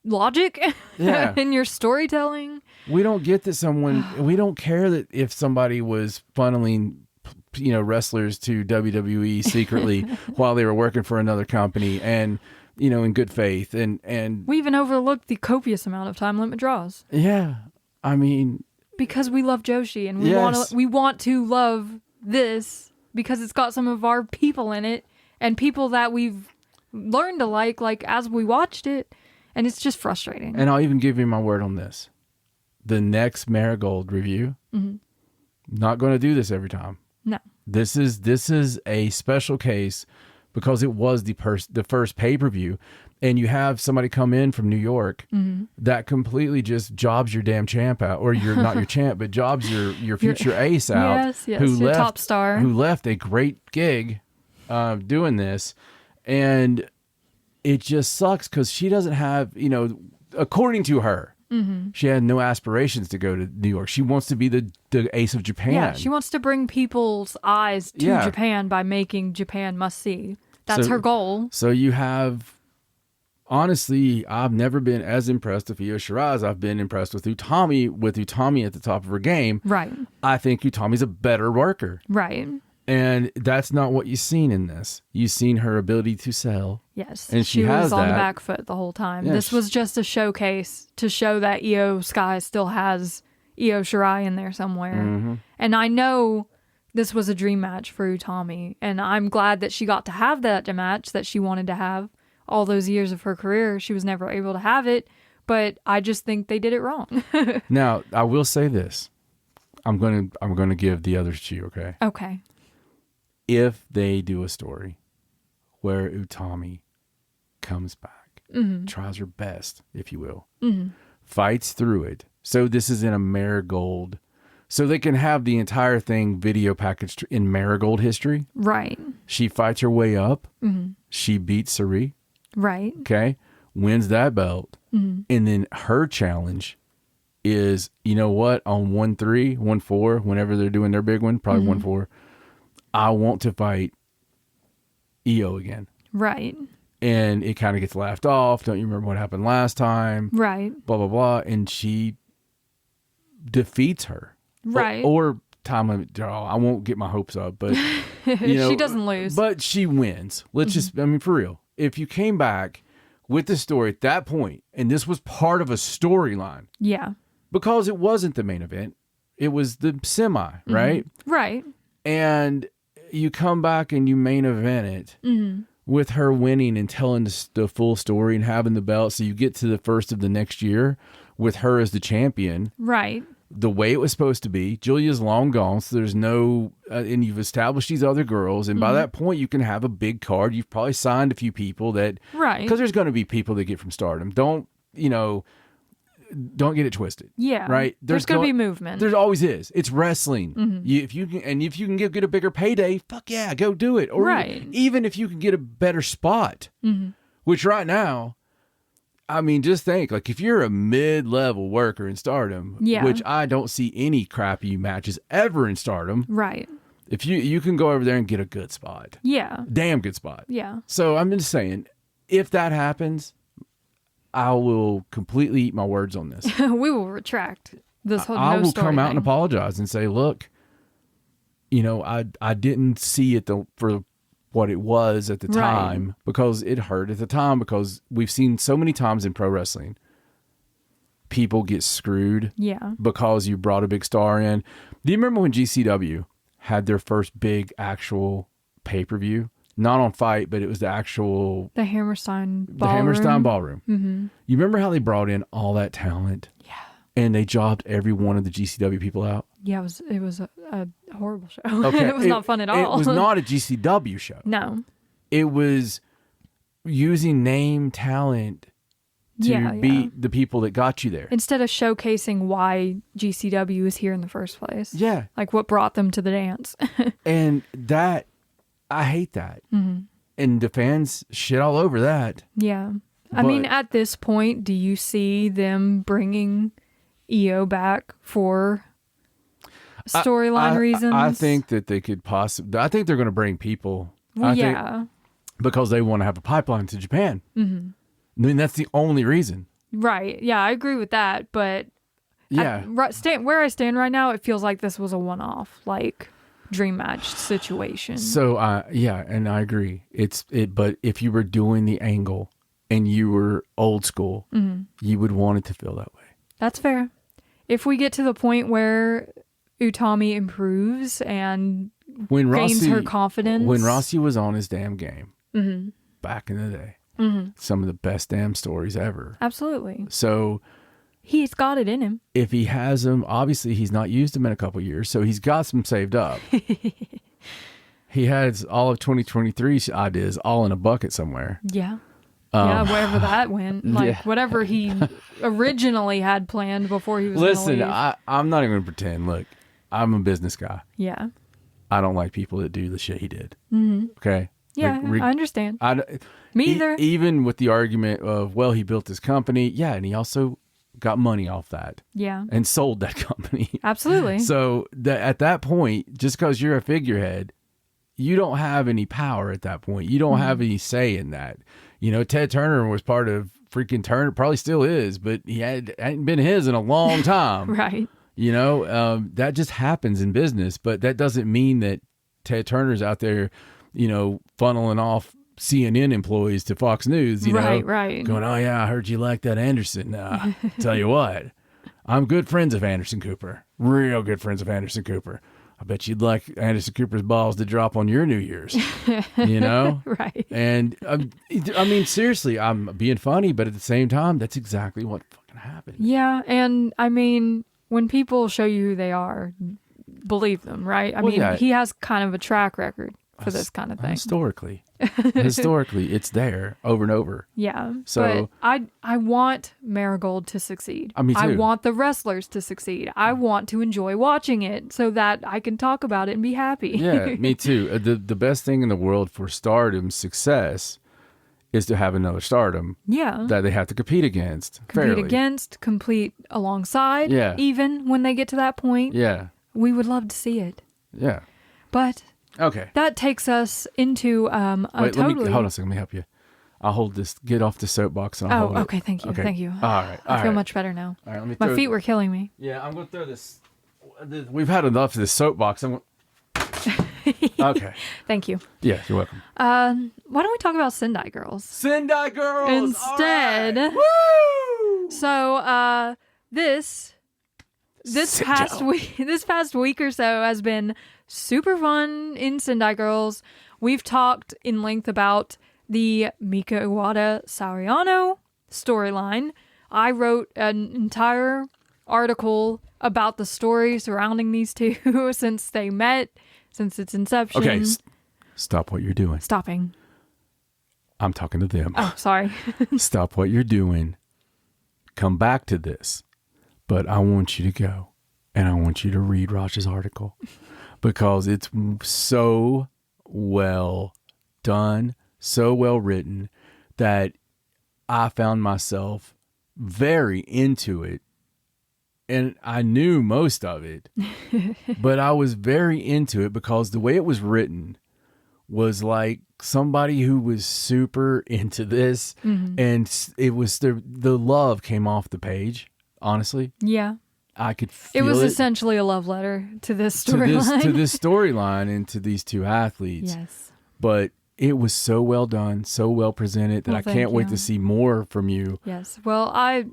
logic in your storytelling. We don't get that we don't care that if somebody was funneling wrestlers to WWE secretly while they were working for another company and, in good faith. And we even overlooked the copious amount of time limit draws. Yeah. I mean, because we love Joshi and we want to love this because it's got some of our people in it and people that we've learned to like as we watched it. And it's just frustrating. And I'll even give you my word on this. The next Marigold review, not going to do this every time. No. This is a special case because it was the first pay-per-view, and you have somebody come in from New York that completely just jobs your damn champ out, or you're not your champ, but jobs your future ace out. Yes, your top star. Who left a great gig doing this, and it just sucks because she doesn't have, according to her, she had no aspirations to go to New York. She wants to be the ace of Japan. Yeah, she wants to bring people's eyes to Japan by making Japan must see. That's her goal. So you have, honestly, I've never been as impressed with Io Shirai as I've been impressed with Utami at the top of her game. Right. I think Utami's a better worker. Right. And that's not what you've seen in this. You've seen her ability to sell. Yes. And she was on the back foot the whole time. This was just a showcase to show that Io Sky still has Io Shirai in there somewhere. Mm-hmm. And I know this was a dream match for Utami. And I'm glad that she got to have that match that she wanted to have. All those years of her career, she was never able to have it. But I just think they did it wrong. Now, I will say this. I'm gonna give the others to you, okay? Okay. If they do a story where Utami comes back tries her best, if you will, fights through it. So this is in a Marigold. So they can have the entire thing video packaged in Marigold history. Right. She fights her way up. She beats Saori. Right. Okay. Wins that belt. And then her challenge is, you know what, on 1-3, 1-4, whenever they're doing their big one, probably 1-4, I want to fight Io again. Right. And it kind of gets laughed off. Don't you remember what happened last time? Right. Blah, blah, blah. And she defeats her. Right. Or time limit draw. I won't get my hopes up, but you know, she doesn't lose. But she wins. Let's just, I mean, for real. If you came back with the story at that point, and this was part of a storyline. Yeah. Because it wasn't the main event. It was the semi, right? Right. And you come back and you main event it with her winning and telling the full story and having the belt. So you get to the first of the next year with her as the champion. Right. The way it was supposed to be. Julia's long gone, so there's no... and you've established these other girls, and by that point, you can have a big card. You've probably signed a few people that... Right. Because there's going to be people that get from Stardom. Don't get it twisted. Yeah. Right? There's going to be movement. There always is. It's wrestling. If you can get a bigger payday, fuck yeah, go do it. Or even if you can get a better spot, which right now... I mean, just think, like, if you're a mid-level worker in Stardom, which I don't see any crappy matches ever in Stardom. Right. If you can go over there and get a good spot. Yeah. Damn good spot. Yeah. So I'm just saying, if that happens, I will completely eat my words on this. We will retract this whole I no will story come out thing. and apologize and say, look, I didn't see it for what it was at the time, because it hurt at the time, because we've seen so many times in pro wrestling people get screwed because you brought a big star in. Do you remember when GCW had their first big actual pay-per-view? Not on Fight, but it was the Hammerstein Ballroom. You remember how they brought in all that talent? Yeah. And they jobbed every one of the GCW people out? Yeah, it was a horrible show. Okay. It was not fun at all. It was not a GCW show. No. It was using name talent to beat the people that got you there. Instead of showcasing why GCW is here in the first place. Yeah. Like what brought them to the dance. And that, I hate that. And the fans shit all over that. Yeah. I mean, at this point, do you see them bringing Io back for storyline reasons? I think that they could possibly... I think they're going to bring people. Well, because they want to have a pipeline to Japan. I mean, that's the only reason. Right. Yeah, I agree with that. But where I stand right now, it feels like this was a one-off, like, dream match situation. So, and I agree. But if you were doing the angle and you were old school, you would want it to feel that way. That's fair. If we get to the point where Utami improves and gains her confidence. When Rossi was on his damn game back in the day, some of the best damn stories ever. Absolutely. So he's got it in him. If he has them, obviously he's not used them in a couple of years, so he's got some saved up. He has all of 2023's ideas all in a bucket somewhere. Yeah. Wherever that went. Whatever he originally had planned before he was Listen, I'm not even going to pretend. Look, I'm a business guy. Yeah. I don't like people that do the shit he did. Okay? Yeah, I understand. Me either. Even with the argument of, well, he built his company. Yeah, and he also got money off that. Yeah. And sold that company. Absolutely. So at that point, just because you're a figurehead, you don't have any power at that point. You don't have any say in that. You know, Ted Turner was part of freaking Turner, probably still is, but he hadn't been his in a long time. Right. You know, that just happens in business, but that doesn't mean that Ted Turner's out there, you know, funneling off CNN employees to Fox News, you know, going, oh yeah, I heard you like that Anderson. Tell you what, I'm good friends of Anderson Cooper, real good friends of Anderson Cooper. I bet you'd like Anderson Cooper's balls to drop on your New Year's, you know? Right. And I mean, seriously, I'm being funny, but at the same time, that's exactly what fucking happened. Yeah. And I mean, when people show you who they are, believe them, right? I mean, he has kind of a track record for this kind of thing. Historically, it's there over and over. Yeah. So but I want Marigold to succeed. Me too. I want the wrestlers to succeed. I want to enjoy watching it so that I can talk about it and be happy. Yeah, me too. The best thing in the world for Stardom's success is to have another Stardom. Yeah. That they have to compete against. Compete alongside. Yeah. Even when they get to that point. Yeah. We would love to see it. Yeah. But okay, that takes us into hold on a second. Let me help you. I'll hold this. Get off the soapbox. And I'll hold okay. it. Thank you. Okay. Thank you. All right. I feel much better now. All right. Let me. My feet were killing me. Yeah, I'm going to throw this. We've had enough of this soapbox. Okay. Thank you. Yeah, you're welcome. Why don't we talk about Sendai Girls? Sendai Girls instead. All right. Woo! So this past week or so has been super fun in Sendai Girls. We've talked in length about the Mika Iwata Saori Anou storyline. I wrote an entire article about the story surrounding these two since they met, since its inception. Okay, stop what you're doing. Stopping. I'm talking to them. Oh, sorry. Stop what you're doing. Come back to this. But I want you to go and I want you to read Raj's article because it's so well done, so well written that I found myself very into it. And I knew most of it, but I was very into it because the way it was written was like somebody who was super into this, and it was the love came off the page. Honestly, yeah, I could feel it was essentially a love letter to this storyline, to this storyline, and to these two athletes. Yes, but it was so well done, so well presented that I can't wait to see more from you. Yes, well, I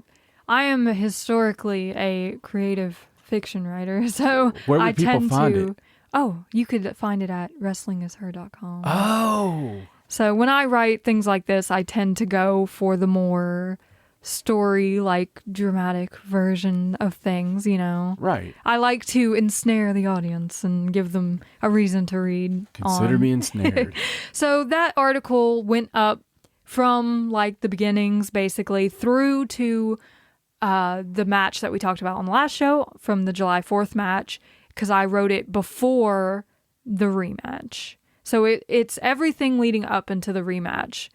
am historically a creative fiction writer, so where would people find it? Oh, you could find it at wrestlingisher.com. Oh. So when I write things like this, I tend to go for the more story, like dramatic version of things, you know? Right. I like to ensnare the audience and give them a reason to read. Consider me ensnared. So that article went up from like the beginnings, basically, through to the match that we talked about on the last show, from the July 4th match, because I wrote it before the rematch. So it's everything leading up into the rematch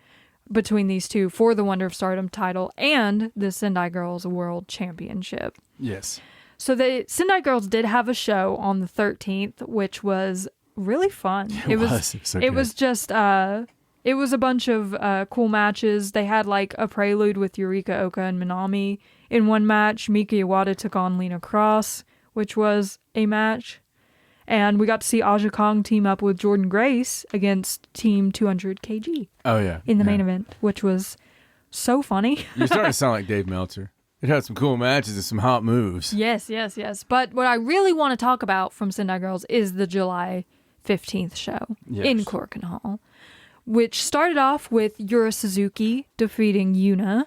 between these two for the Wonder of Stardom title and the Sendai Girls World Championship. Yes. So the Sendai Girls did have a show on the 13th, which was really fun. It was just it was a bunch of cool matches. They had like a prelude with Yurika Oka and Minami in one match. Mika Iwata took on Lena Cross, which was a match. And we got to see Aja Kong team up with Jordan Grace against Team 200 kg. Oh, yeah. In the main event, which was so funny. You're starting to sound like Dave Meltzer. It had some cool matches and some hot moves. Yes. But what I really want to talk about from Sendai Girls is the July 15th show in Korakuen Hall, which started off with Yura Suzuki defeating Yuna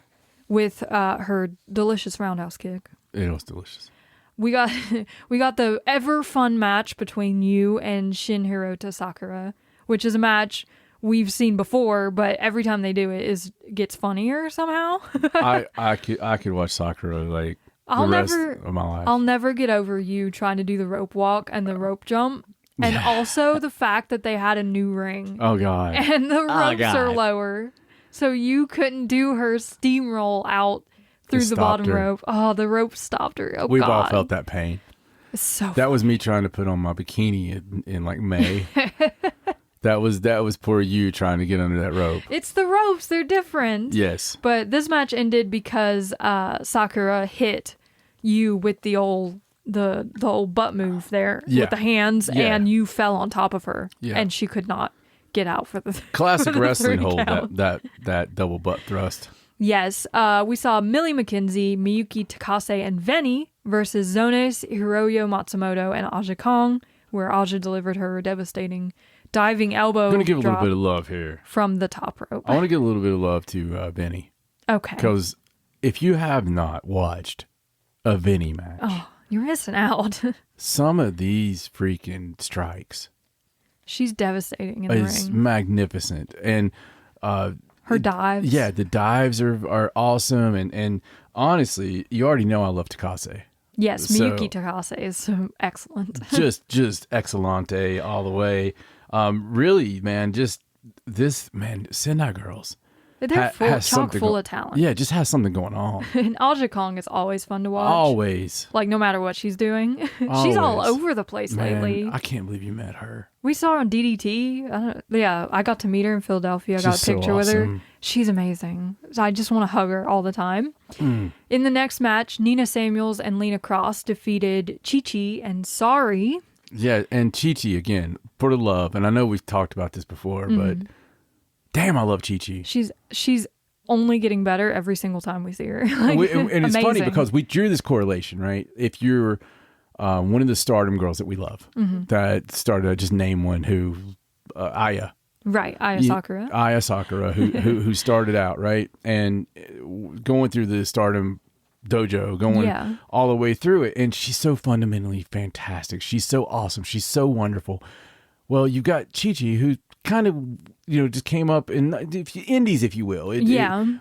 with her delicious roundhouse kick. It was delicious. We got the ever fun match between Yu and Shin Hirota Sakura, which is a match we've seen before, but every time they do it gets funnier somehow. I could watch Sakura like the rest of my life. I'll never get over you trying to do the rope walk and the rope jump. And also the fact that they had a new ring. Oh, God. And the ropes are lower. So you couldn't do her steamroll out through the bottom rope. Oh, the rope stopped her. Oh, We've all felt that pain. It's so That was me trying to put on my bikini in like May. That was poor you trying to get under that rope. It's the ropes. They're different. Yes. But this match ended because Sakura hit you with the old butt move there with the hands, and you fell on top of her, and she could not get out for the classic for the wrestling hold count. that double butt thrust. Yes, we saw Millie McKenzie, Miyuki Takase, and Veni versus Zones, Hiroyo Matsumoto, and Aja Kong, where Aja delivered her devastating diving elbow. I'm going to give a little bit of love here from the top rope. I want to give a little bit of love to Veni. Okay. Because if you have not watched a Veni match, you're missing out. Some of these freaking strikes. She's devastating in the ring. Magnificent. And her dives. Yeah, the dives are awesome. And honestly, you already know I love Takase. Yes, Miyuki Takase is excellent. just excellente all the way. Really, man, Sendai Girls. They're chock full of talent. Yeah, just has something going on. And Aja Kong is always fun to watch. Always. Like, no matter what she's doing. She's all over the place lately. I can't believe you met her. We saw her on DDT. I got to meet her in Philadelphia. I got a picture with her. She's amazing. So I just want to hug her all the time. In the next match, Nina Samuels and Lena Cross defeated Chi-Chi and Saori. Yeah, and Chi-Chi, again, for the love. And I know we've talked about this before, but damn, I love Chi-Chi. She's only getting better every single time we see her. And it's funny because we drew this correlation, right? If you're one of the Stardom girls that we love, that started, I just name one who, Aya. Right, Aya Sakura. Aya Sakura, who started out, right? And going through the Stardom dojo, going all the way through it. And she's so fundamentally fantastic. She's so awesome. She's so wonderful. Well, you've got Chi-Chi, who kind of, just came up in indies, if you will.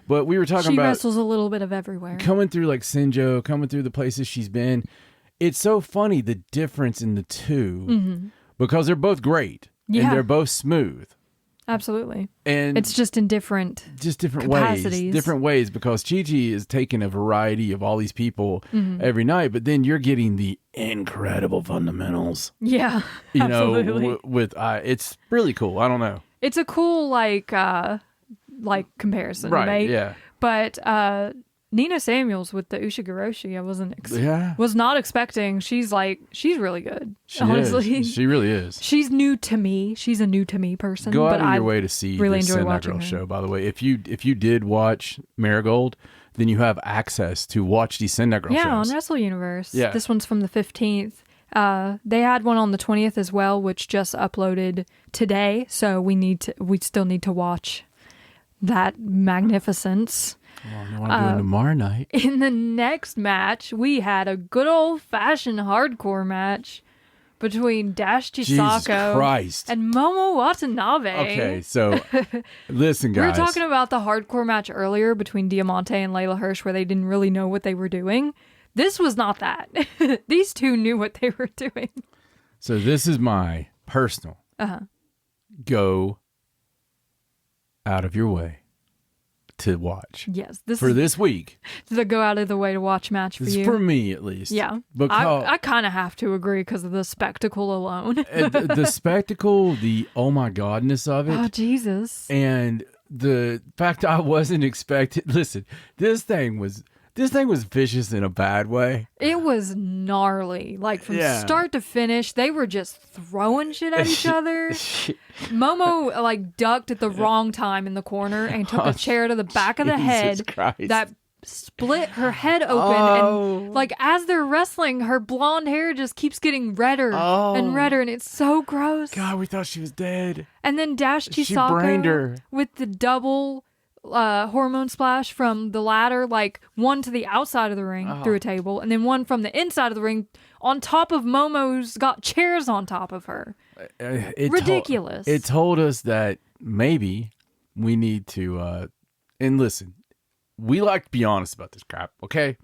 But we were talking about... She wrestles a little bit of everywhere. Coming through like Senjo, coming through the places she's been. It's so funny, the difference in the two, because they're both great. Yeah. And they're both smooth. Absolutely. And it's just in different ways. Different ways, because Chi-Chi is taking a variety of all these people every night, but then you're getting the incredible fundamentals. Yeah. Absolutely. It's really cool. I don't know. It's a cool comparison, right? Yeah. But Nina Samuels with the Ushigoroshi, I was not expecting. She's really good. Honestly, she really is. She's new to me. She's a new to me person. Go out of your way to see the Sendai Girls show. By the way, if you did watch Marigold, then you have access to watch these Sendai Girls shows. Yeah, on Wrestle Universe. Yeah. This one's from the 15th. They had one on the 20th as well, which just uploaded today. So we still need to watch that magnificence. Oh, I know what I'm doing tomorrow night. In the next match, we had a good old-fashioned hardcore match between Dash Chisako and Momo Watanabe. Okay, so listen, guys. We were talking about the hardcore match earlier between Diamante and Layla Hirsch, where they didn't really know what they were doing. This was not that. These two knew what they were doing. So this is my personal go out of your way to watch. Yes. This week. The go out of the way to watch match for you. For me, at least. Yeah. Because I kind of have to agree because of the spectacle alone. The spectacle, the oh my godness of it. Oh, Jesus. And the fact I wasn't expecting. Listen, this thing was vicious in a bad way. It was gnarly. Like, from start to finish, they were just throwing shit at each other. Momo, ducked at the wrong time in the corner and took a chair to the back of the head that split her head open. And, as they're wrestling, her blonde hair just keeps getting redder and redder, and it's so gross. God, we thought she was dead. And then Dash Chisako with the double... hormone splash from the ladder, one to the outside of the ring through a table, and then one from the inside of the ring on top of Momo's got chairs on top of her. Ridiculous. It told us that maybe we need to and listen, we like to be honest about this crap, okay?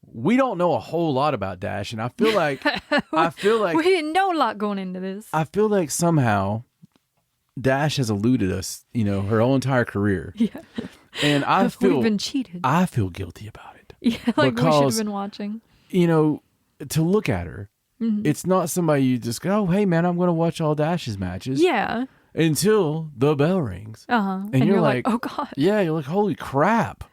We don't know a whole lot about Dash, and I feel like we didn't know a lot going into this. I feel like somehow Dash has eluded us, her whole entire career. Yeah. And we've been cheated. I feel guilty about it. Yeah, we should have been watching. To look at her, it's not somebody you just go, oh, hey, man, I'm going to watch all Dash's matches. Yeah. Until the bell rings. And you're like, oh, God. Yeah, you're like, holy crap.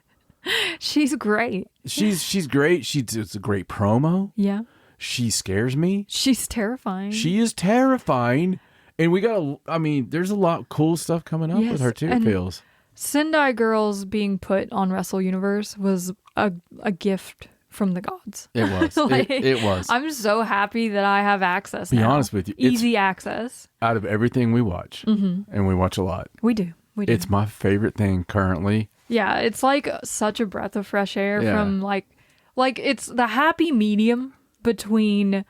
She's great. She's great. It's a great promo. Yeah. She scares me. She's terrifying. She is terrifying. And there's a lot of cool stuff coming up with her too, it feels. Sendai Girls being put on Wrestle Universe was a gift from the gods. It was. It was. I'm so happy that I have access now. Be honest with you. Easy access. Out of everything we watch, and we watch a lot. We do. It's my favorite thing currently. Yeah, it's such a breath of fresh air from it's the happy medium between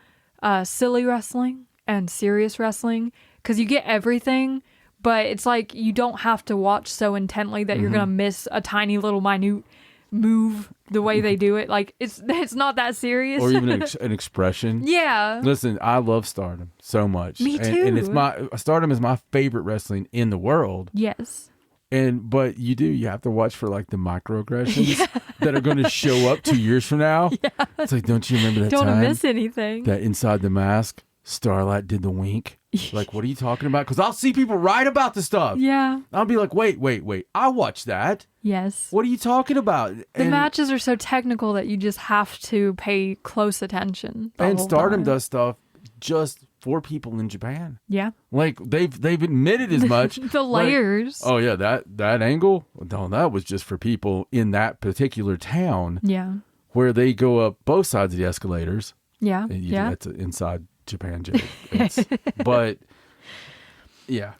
silly wrestling and serious wrestling. because you get everything, but it's like you don't have to watch so intently that you're gonna miss a tiny little minute move the way they do it. Like it's not that serious, or even an expression. Yeah. Listen, I love Stardom so much. Me too. And Stardom is my favorite wrestling in the world. Yes. But you have to watch for like the microaggressions that are going to show up 2 years from now. Yeah. It's like, don't you remember that time? Don't miss anything. That inside the mask, Starlight did the wink. Like, what are you talking about? Because I'll see people write about the stuff. Yeah. I'll be like, wait. I watched that. Yes. What are you talking about? The matches are so technical that you just have to pay close attention. And Stardom does stuff just for people in Japan. Yeah. Like they've admitted as much. The layers. Like, oh yeah, that angle. No, that was just for people in that particular town. Yeah. Where they go up both sides of the escalators. Yeah. That's an inside Japan joke. But yeah.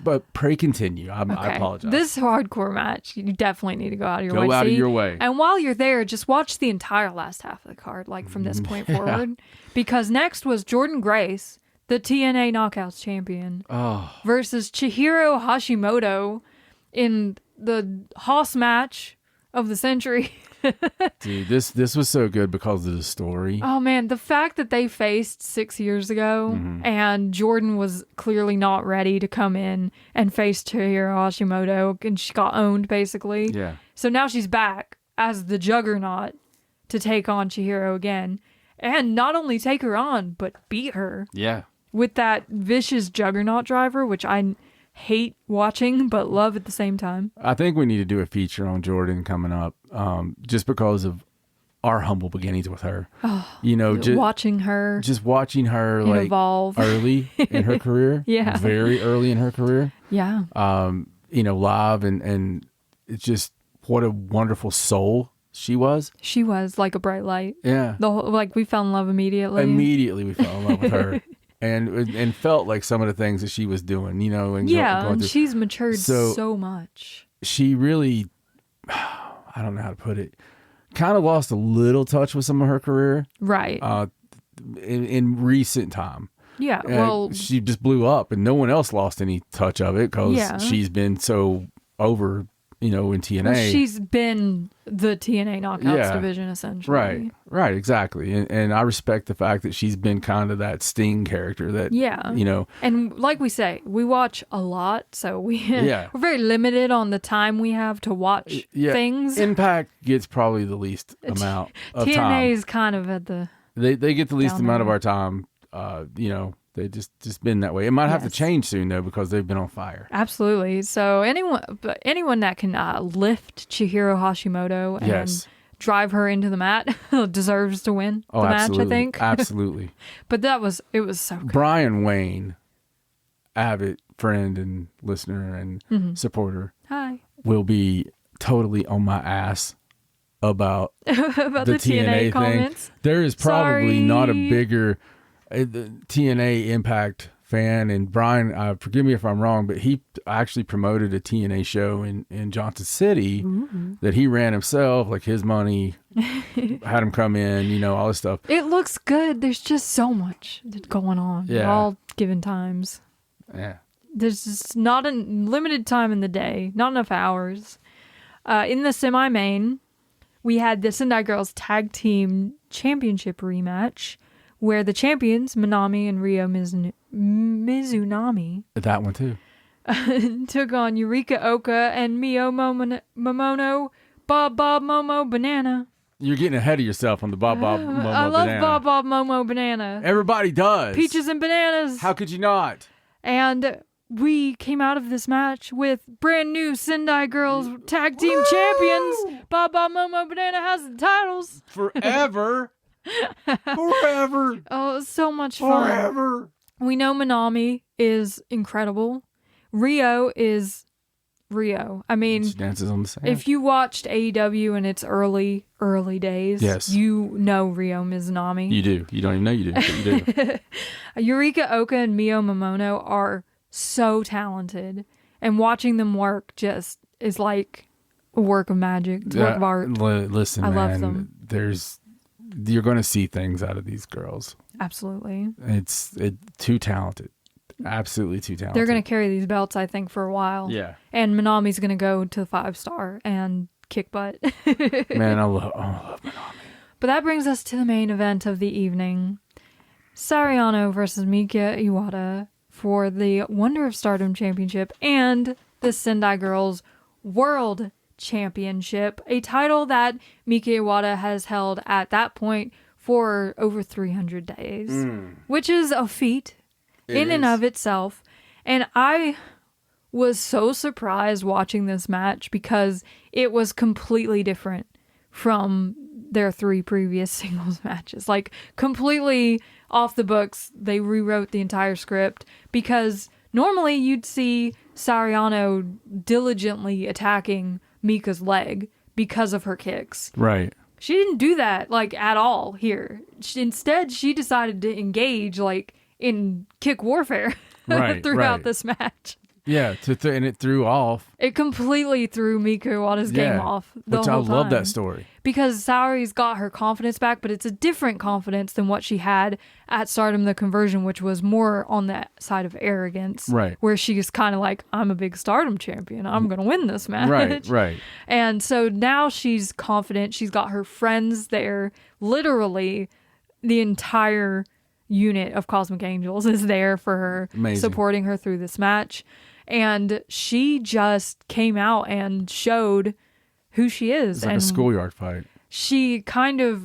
But pray continue. I apologize. This hardcore match, you definitely need to go out of your way. Go out of your way. And while you're there, just watch the entire last half of the card, like from this point forward. Because next was Jordynne Grace, the TNA Knockouts champion, versus Chihiro Hashimoto in the Hoss match of the century. Dude, this was so good because of the story. Oh man, the fact that they faced 6 years ago and Jordynne was clearly not ready to come in and face Chihiro Hashimoto, and she got owned basically. Yeah. So now she's back as the Juggernaut to take on Chihiro again, and not only take her on but beat her. Yeah. With that vicious Juggernaut driver, which I hate watching but love at the same time. I think we need to do a feature on Jordynne coming up, just because of our humble beginnings with her. Just watching her like evolve early in her career. Yeah, very early in her career. Yeah. Live and it's just what a wonderful soul she was. She was like a bright light. Yeah, we fell in love immediately. Immediately we fell in love with her. And felt like some of the things that she was doing, and she's matured so much. She really, I don't know how to put it, kind of lost a little touch with some of her career. Right. In recent time. Yeah, she just blew up and no one else lost any touch of it because she's been so over, in TNA. Well, she's been the TNA Knockouts division, essentially. Right, exactly. And I respect the fact that she's been kind of that Sting character that, And like we say, we watch a lot, so we're very limited on the time we have to watch things. Impact gets probably the least amount of TNA time. TNA is kind of at the... They get the least amount of our time, They just been that way. It might have to change soon though because they've been on fire. Absolutely. So anyone that can lift Chihiro Hashimoto and drive her into the mat deserves to win the match. I think absolutely. But it was so good. Brian Wayne, avid friend and listener and supporter, will be totally on my ass about the TNA comments. Thing. There is probably not a bigger TNA Impact fan, and Brian, forgive me if I'm wrong, but he actually promoted a TNA show in Johnson City that he ran himself, like his money, had him come in, all this stuff. It looks good. There's just so much going on at all given times. Yeah. There's just not a limited time in the day, not enough hours. In the semi-main, we had the Sendai Girls Tag Team Championship rematch, where the champions, Manami and Ryo Mizunami, that one too, took on Yurika Oka and Mio Momono, Bob Momo Banana. You're getting ahead of yourself on the Bob Momo Banana. I love Bob Momo Banana. Everybody does. Peaches and bananas. How could you not? And we came out of this match with brand new Sendai Girls Tag Team Champions. Bob Momo Banana has the titles. Forever. Forever. Oh, it was so much fun. Forever. We know Manami is incredible. Ryo is Ryo. I mean, she dances on the sand. If you watched AEW in its early days, you know Ryo Mizunami. You do. You don't even know you do. But you do. Yurika Oka and Mio Momono are so talented, and watching them work just is like a work of magic. It's a work of art. Listen, I love them. You're going to see things out of these girls. Absolutely. It's too talented. absolutely too talented. They're going to carry these belts, I think, for a while. Yeah. And Minami's going to go to 5-star and kick butt. Man, I love Minami. But that brings us to the main event of the evening. Saori Anou versus Mika Iwata for the Wonder of Stardom Championship and the Sendai Girls World Championship, a title that Mika Iwata has held at that point for over 300 days, which is a feat and of itself. And I was so surprised watching this match because it was completely different from their 3 previous singles matches. Like, completely off the books. They rewrote the entire script because normally you'd see Saori Anou diligently attacking Mika's leg because of her kicks. Right. She didn't do that, like, at all here. Instead, she decided to engage, like, in kick warfare throughout this match. Yeah, and it threw off. It completely threw Mika Iwata's game off the whole time. Which I love that story. Because Saori's got her confidence back, but it's a different confidence than what she had at Stardom the Conversion, which was more on that side of arrogance. Right. Where she's kind of like, I'm a big Stardom champion. I'm going to win this match. Right. And so now she's confident. She's got her friends there. Literally, the entire unit of Cosmic Angels is there for her, supporting her through this match. And she just came out and showed who she is. It's like a schoolyard fight. She kind of,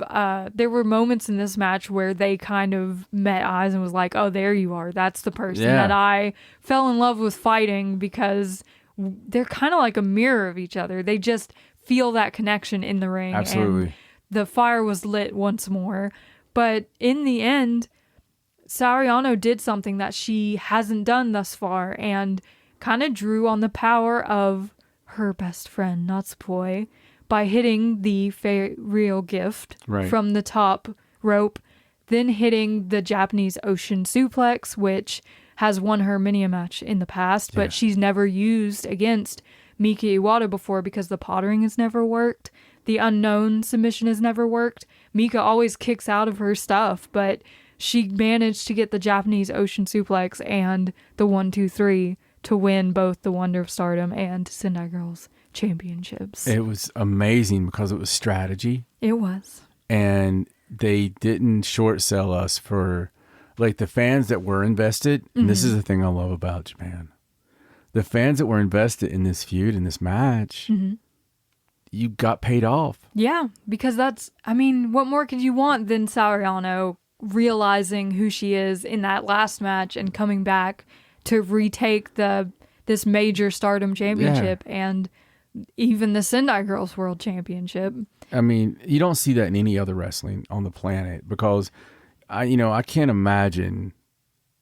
there were moments in this match where they kind of met eyes and was like, oh, there you are. That's the person that I fell in love with fighting, because they're kind of like a mirror of each other. They just feel that connection in the ring. Absolutely. And the fire was lit once more. But in the end, Saori Anou did something that she hasn't done thus far and kind of drew on the power of her best friend, Natsupoi, by hitting the real gift from the top rope, then hitting the Japanese Ocean Suplex, which has won her many a match in the past, but she's never used against Mika Iwata before because the pottering has never worked. The unknown submission has never worked. Mika always kicks out of her stuff, but she managed to get the Japanese Ocean Suplex and the 1-2-3 to win both the Wonder of Stardom and Sendai Girls championships. It was amazing because it was strategy. It was. And they didn't short sell us for, like, the fans that were invested. And this is the thing I love about Japan. The fans that were invested in this feud, in this match, you got paid off. Yeah, because that's, I mean, what more could you want than Saori Anou realizing who she is in that last match and coming back to retake this major Stardom championship and even the Sendai Girls World Championship. I mean, you don't see that in any other wrestling on the planet, because I can't imagine.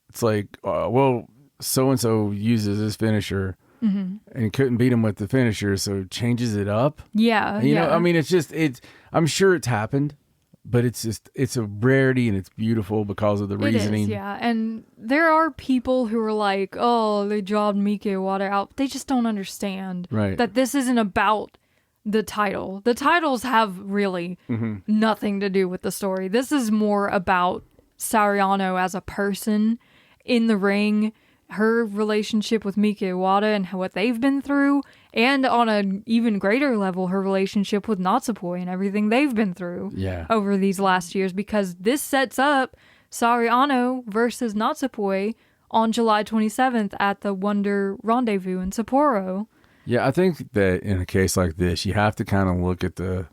It's like, well, so-and-so uses this finisher and couldn't beat him with the finisher, so changes it up. Yeah. You know, I mean, I'm sure it's happened. But it's a rarity, and it's beautiful because of the reasoning. It is, yeah. And there are people who are like, oh, they jobbed Mika Iwata out. They just don't understand that this isn't about the title. The titles have really nothing to do with the story. This is more about Saori Anou as a person in the ring, her relationship with Mika Iwata and what they've been through, and on an even greater level, her relationship with Natsupoi and everything they've been through over these last years, because this sets up Saori Anou versus Natsupoi on July 27th at the Wonder Rendezvous in Sapporo. Yeah, I think that in a case like this, you have to kind of look at the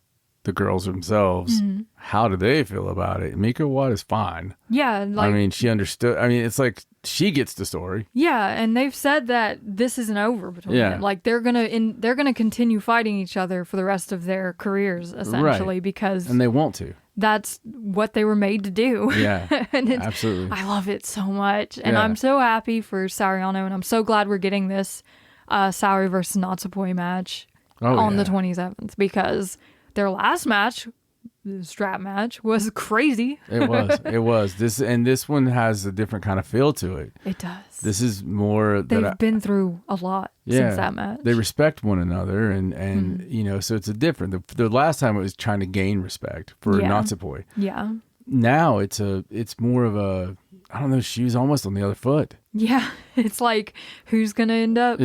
girls themselves. How do they feel about it? Mika Iwata's fine. Yeah. I mean, she understood. I mean, it's like she gets the story. Yeah, and they've said that this isn't over between them. Like, they're gonna continue fighting each other for the rest of their careers, essentially, because... And they want to. That's what they were made to do. Yeah, and absolutely. I love it so much. And I'm so happy for Saori Anou, and I'm so glad we're getting this Saori versus Natsupoi match on the 27th, because their last match, the strap match, was crazy. It was. This one has a different kind of feel to it. It does. This is more... They've been through a lot since that match. They respect one another, and you know, so it's a different... The last time it was trying to gain respect for Natsupoi. Yeah. Now it's more of a... I don't know, she was almost on the other foot. Yeah, it's like, who's going to end up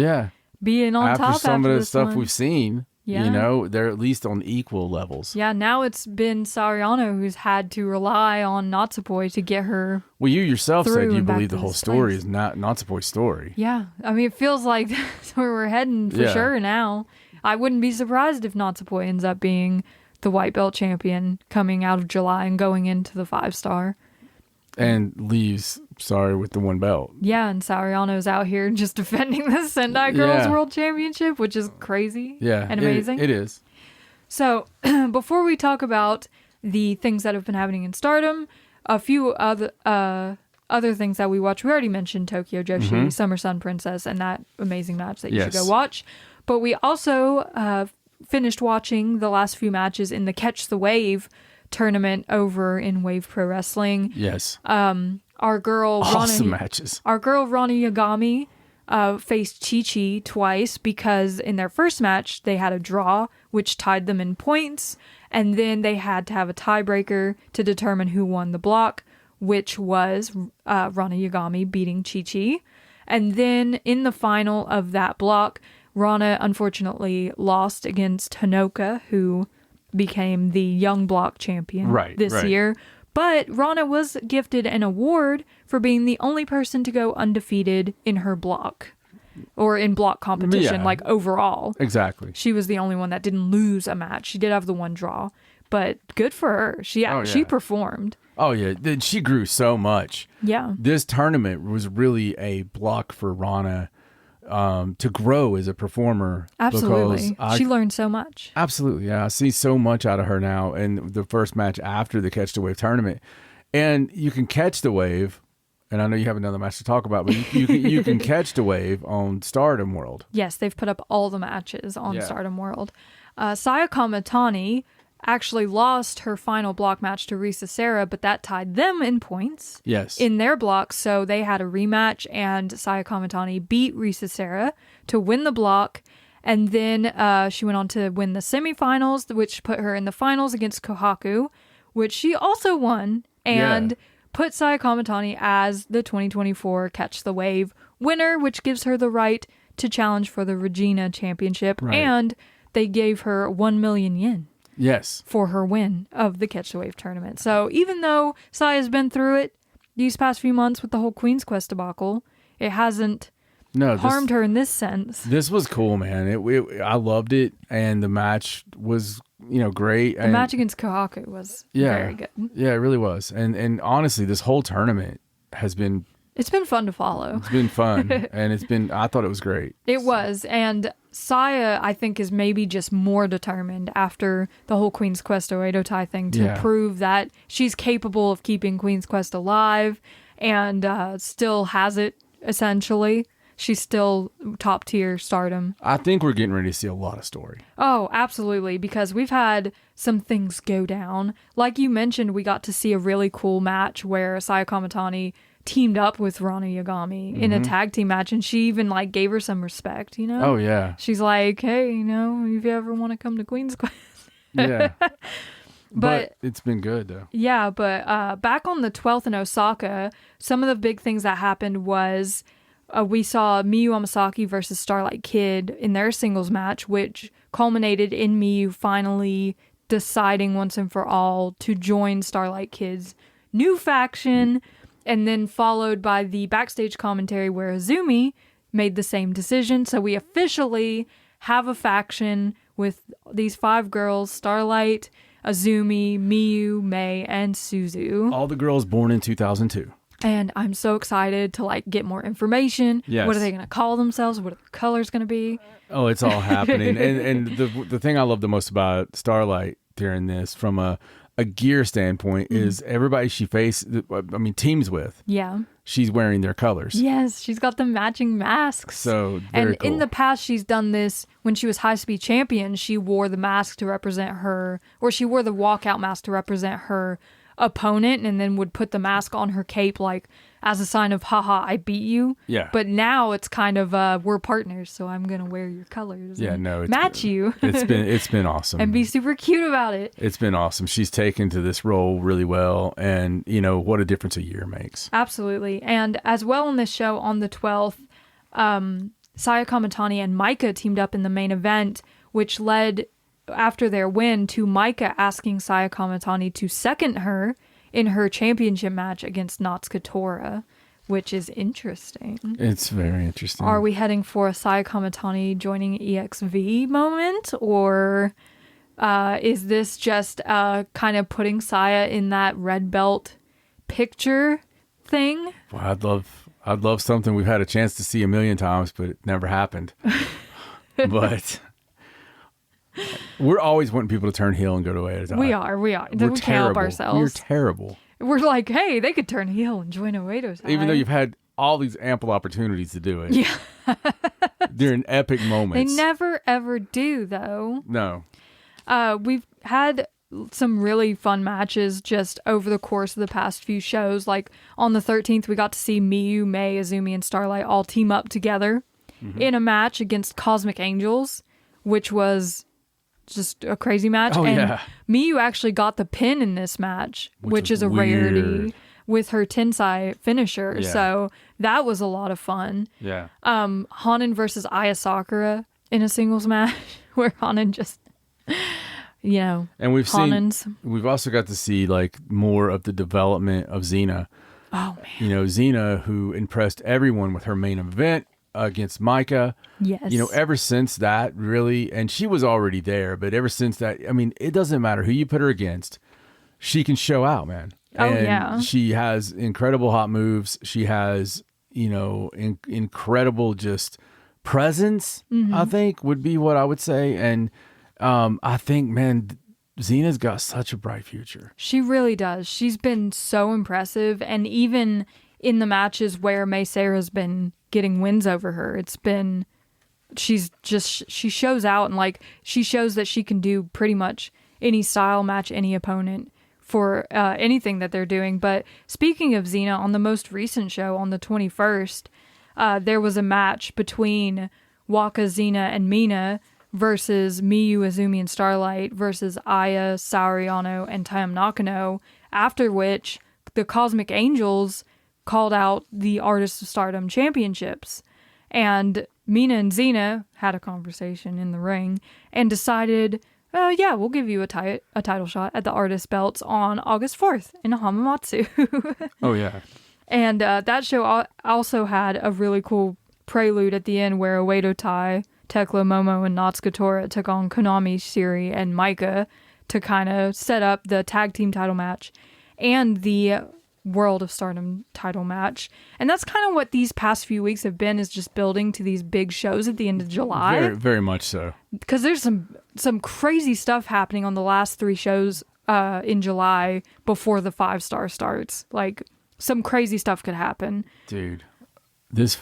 being on top after some of the stuff one? We've seen? Yeah. They're at least on equal levels. Yeah, now it's been Saori Anou who's had to rely on Natsupoi to get her. Well, you yourself said you believe the whole story is not Natsupoi's story. Yeah, I mean, it feels like that's where we're heading for sure now. I wouldn't be surprised if Natsupoi ends up being the white belt champion coming out of July and going into the 5-star. And leaves Saori with the 1 belt. Yeah, and Saori Anou's out here just defending the Sendai Girls World Championship, which is crazy and amazing. It is. So, before we talk about the things that have been happening in Stardom, a few other things that we watched. We already mentioned Tokyo Joshi, Summer Sun Princess, and that amazing match that you should go watch. But we also finished watching the last few matches in the Catch the Wave tournament over in Wave Pro Wrestling. Yes. Our girl awesome matches. Our girl Ronnie Yagami faced Chi-Chi twice because in their first match they had a draw which tied them in points, and then they had to have a tiebreaker to determine who won the block, which was Ronnie Yagami beating Chi-Chi. And then in the final of that block, Rana unfortunately lost against Hanoka, who became the young block champion this year. But Rana was gifted an award for being the only person to go undefeated in her block, or in block competition, like overall. Exactly. She was the only one that didn't lose a match. She did have the 1 draw, but good for her. She performed. Oh, yeah. She grew so much. Yeah. This tournament was really a block for Rana to grow as a performer. Absolutely. She learned so much. Absolutely. Yeah. I see so much out of her now in the first match after the Catch the Wave tournament. And you can catch the wave, and I know you have another match to talk about, but you can catch the wave on Stardom World. Yes, they've put up all the matches on Stardom World. Saya Kamatani actually lost her final block match to Risa Sera, but that tied them in points in their block, so they had a rematch, and Saya Kamatani beat Risa Sera to win the block, and then she went on to win the semifinals, which put her in the finals against Kohaku, which she also won, and put Saya Kamatani as the 2024 Catch the Wave winner, which gives her the right to challenge for the Regina Championship, and they gave her 1 million yen. Yes. For her win of the Catch the Wave tournament. So even though Saya's been through it these past few months with the whole Queen's Quest debacle, it hasn't harmed her in this sense. This was cool, man. I loved it, and the match was great. The match against Kohaku was very good. Yeah, it really was. And honestly, this whole tournament has been... It's been fun to follow. It's been fun, and I thought it was great. It was, and Saya, I think, is maybe just more determined after the whole Queen's Quest Oedo Tai thing to prove that she's capable of keeping Queen's Quest alive, and still has it, essentially. She's still top tier Stardom. I think we're getting ready to see a lot of story. Oh, absolutely, because we've had some things go down. Like you mentioned, we got to see a really cool match where Saya Kamatani teamed up with Rana Yagami in a tag team match, and she even gave her some respect, Oh, yeah. She's like, hey, if you ever want to come to Queen's Quest. Yeah. But it's been good, though. Yeah, but back on the 12th in Osaka, some of the big things that happened was we saw Miyu Amasaki versus Starlight Kid in their singles match, which culminated in Miyu finally deciding once and for all to join Starlight Kid's new faction, and then followed by the backstage commentary where Azumi made the same decision. So we officially have a faction with these 5 girls: Starlight, Azumi, Miyu, Mei, and Suzu. All the girls born in 2002. And I'm so excited to get more information. Yes. What are they going to call themselves? What are the colors going to be? Oh, it's all happening. and the thing I love the most about Starlight during this, from a gear standpoint, is everybody she teams with. Yeah. She's wearing their colors. Yes, she's got the matching masks. So very cool. In the past, she's done this when she was High Speed Champion. She wore the mask to represent her, or she wore the walkout mask to represent her opponent and then would put the mask on her cape like as a sign of haha I beat you. Yeah. But now it's kind of we're partners, so I'm gonna wear your colors. Yeah, no, it's match you. It's been awesome. And be super cute about it. It's been awesome. She's taken to this role really well, and what a difference a year makes. Absolutely. And as well on this show on the 12th, Saya Kamatani and Mika teamed up in the main event, which led after their win to Mika asking Saya Kamatani to second her in her championship match against Natsuko Tora, which is interesting. It's very interesting. Are we heading for a Saya Kamatani joining EXV moment, or is this just kind of putting Saya in that red belt picture thing? Well, I'd love something we've had a chance to see a million times, but it never happened. But we're always wanting people to turn heel and go to Iwata. We are. We can't help ourselves. We're terrible. We're like, hey, they could turn heel and join Iwata. Even though you've had all these ample opportunities to do it. Yeah. During epic moments. They never, ever do, though. No. We've had some really fun matches just over the course of the past few shows. Like on the 13th, we got to see Miyu, Mei, Azumi, and Starlight all team up together in a match against Cosmic Angels, which was just a crazy match. Oh, and yeah. Miyu actually got the pin in this match, which is a rarity with her Tensai finisher. Yeah. So that was a lot of fun. Yeah. Hanan versus Aya Sakura in a singles match where Hanan just, and we've also got to see like more of the development of Xena. Oh man. Xena, who impressed everyone with her main event against Mika. Yes. Ever since that, really, and she was already there, but ever since that, I mean, it doesn't matter who you put her against, she can show out, man. And she has incredible hot moves. She has, incredible just presence, I think would be what I would say. And I think, man, Xena's got such a bright future. She really does. She's been so impressive. And even in the matches where Mei Seira's been getting wins over her, she shows out, and like she shows that she can do pretty much any style, match any opponent for anything that they're doing. But speaking of Xena, on the most recent show on the 21st, there was a match between Waka, Xena, and Mina versus Miyu, Azumi, and Starlight versus Aya, Saori, Anou, and Tam Nakano, after which the Cosmic Angels called out the Artists of Stardom Championships. And Mina and Xena had a conversation in the ring and decided, we'll give you a title shot at the Artist belts on August 4th in Hamamatsu. Oh, yeah. And that show also had a really cool prelude at the end where Oedo Tai, Tekla Momo, and Natsuko Tora took on Konami, Shiri, and Mika to kind of set up the tag team title match and the World of Stardom title match. And that's kind of what these past few weeks have been, is just building to these big shows at the end of July. Very, very much so. Because there's some crazy stuff happening on the last 3 shows in July before the 5-star starts. Like, some crazy stuff could happen. Dude, these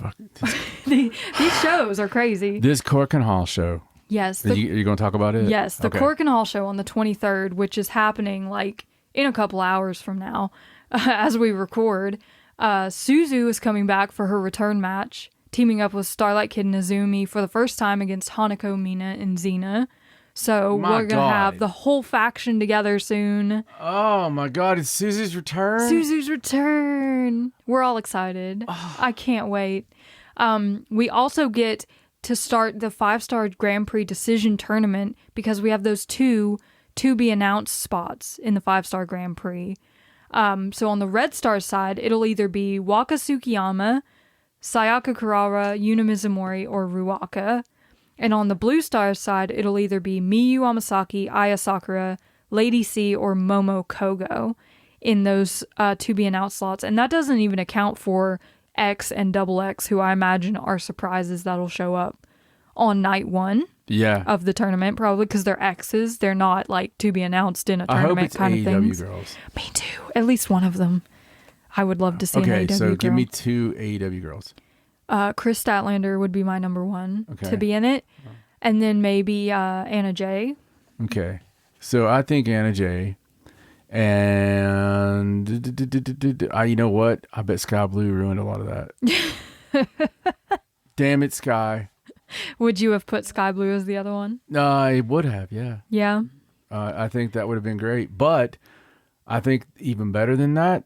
shows are crazy. This Cork and Hall show. Yes. Are you going to talk about it? Yes, the Cork and Hall show on the 23rd, which is happening like in a couple hours from now. As we record, Suzu is coming back for her return match, teaming up with Starlight Kid and Azumi for the first time against Hanako, Mina, and Xena. So we're going to have the whole faction together soon. Oh my God, it's Suzu's return? Suzu's return. We're all excited. Oh. I can't wait. We also get to start the 5-star Grand Prix decision tournament because we have those 2 to-be-announced spots in the 5-star Grand Prix. So on the Red Star side, it'll either be Waka Tsukiyama, Sayaka Kurara, Yuna Mizumori, or Ruaka. And on the Blue Star side, it'll either be Miyu Amasaki, Aya Sakura, Lady C, or Momo Kogo in those to-be-announced slots. And that doesn't even account for X and Double X, who I imagine are surprises that'll show up on night 1. Yeah. Of the tournament, probably because they're X's. They're not like to be announced in a tournament kind of things. Girls. Me too. At least one of them. I would love to see an AEW girl. Okay, so give me 2 AEW girls. Chris Statlander would be my number 1 to be in it. And then maybe Anna Jay. Okay. So I think Anna Jay. And you know what? I bet Sky Blue ruined a lot of that. Damn it, Sky. Would you have put Sky Blue as the other one? I would have, yeah. Yeah. I think that would have been great. But I think even better than that,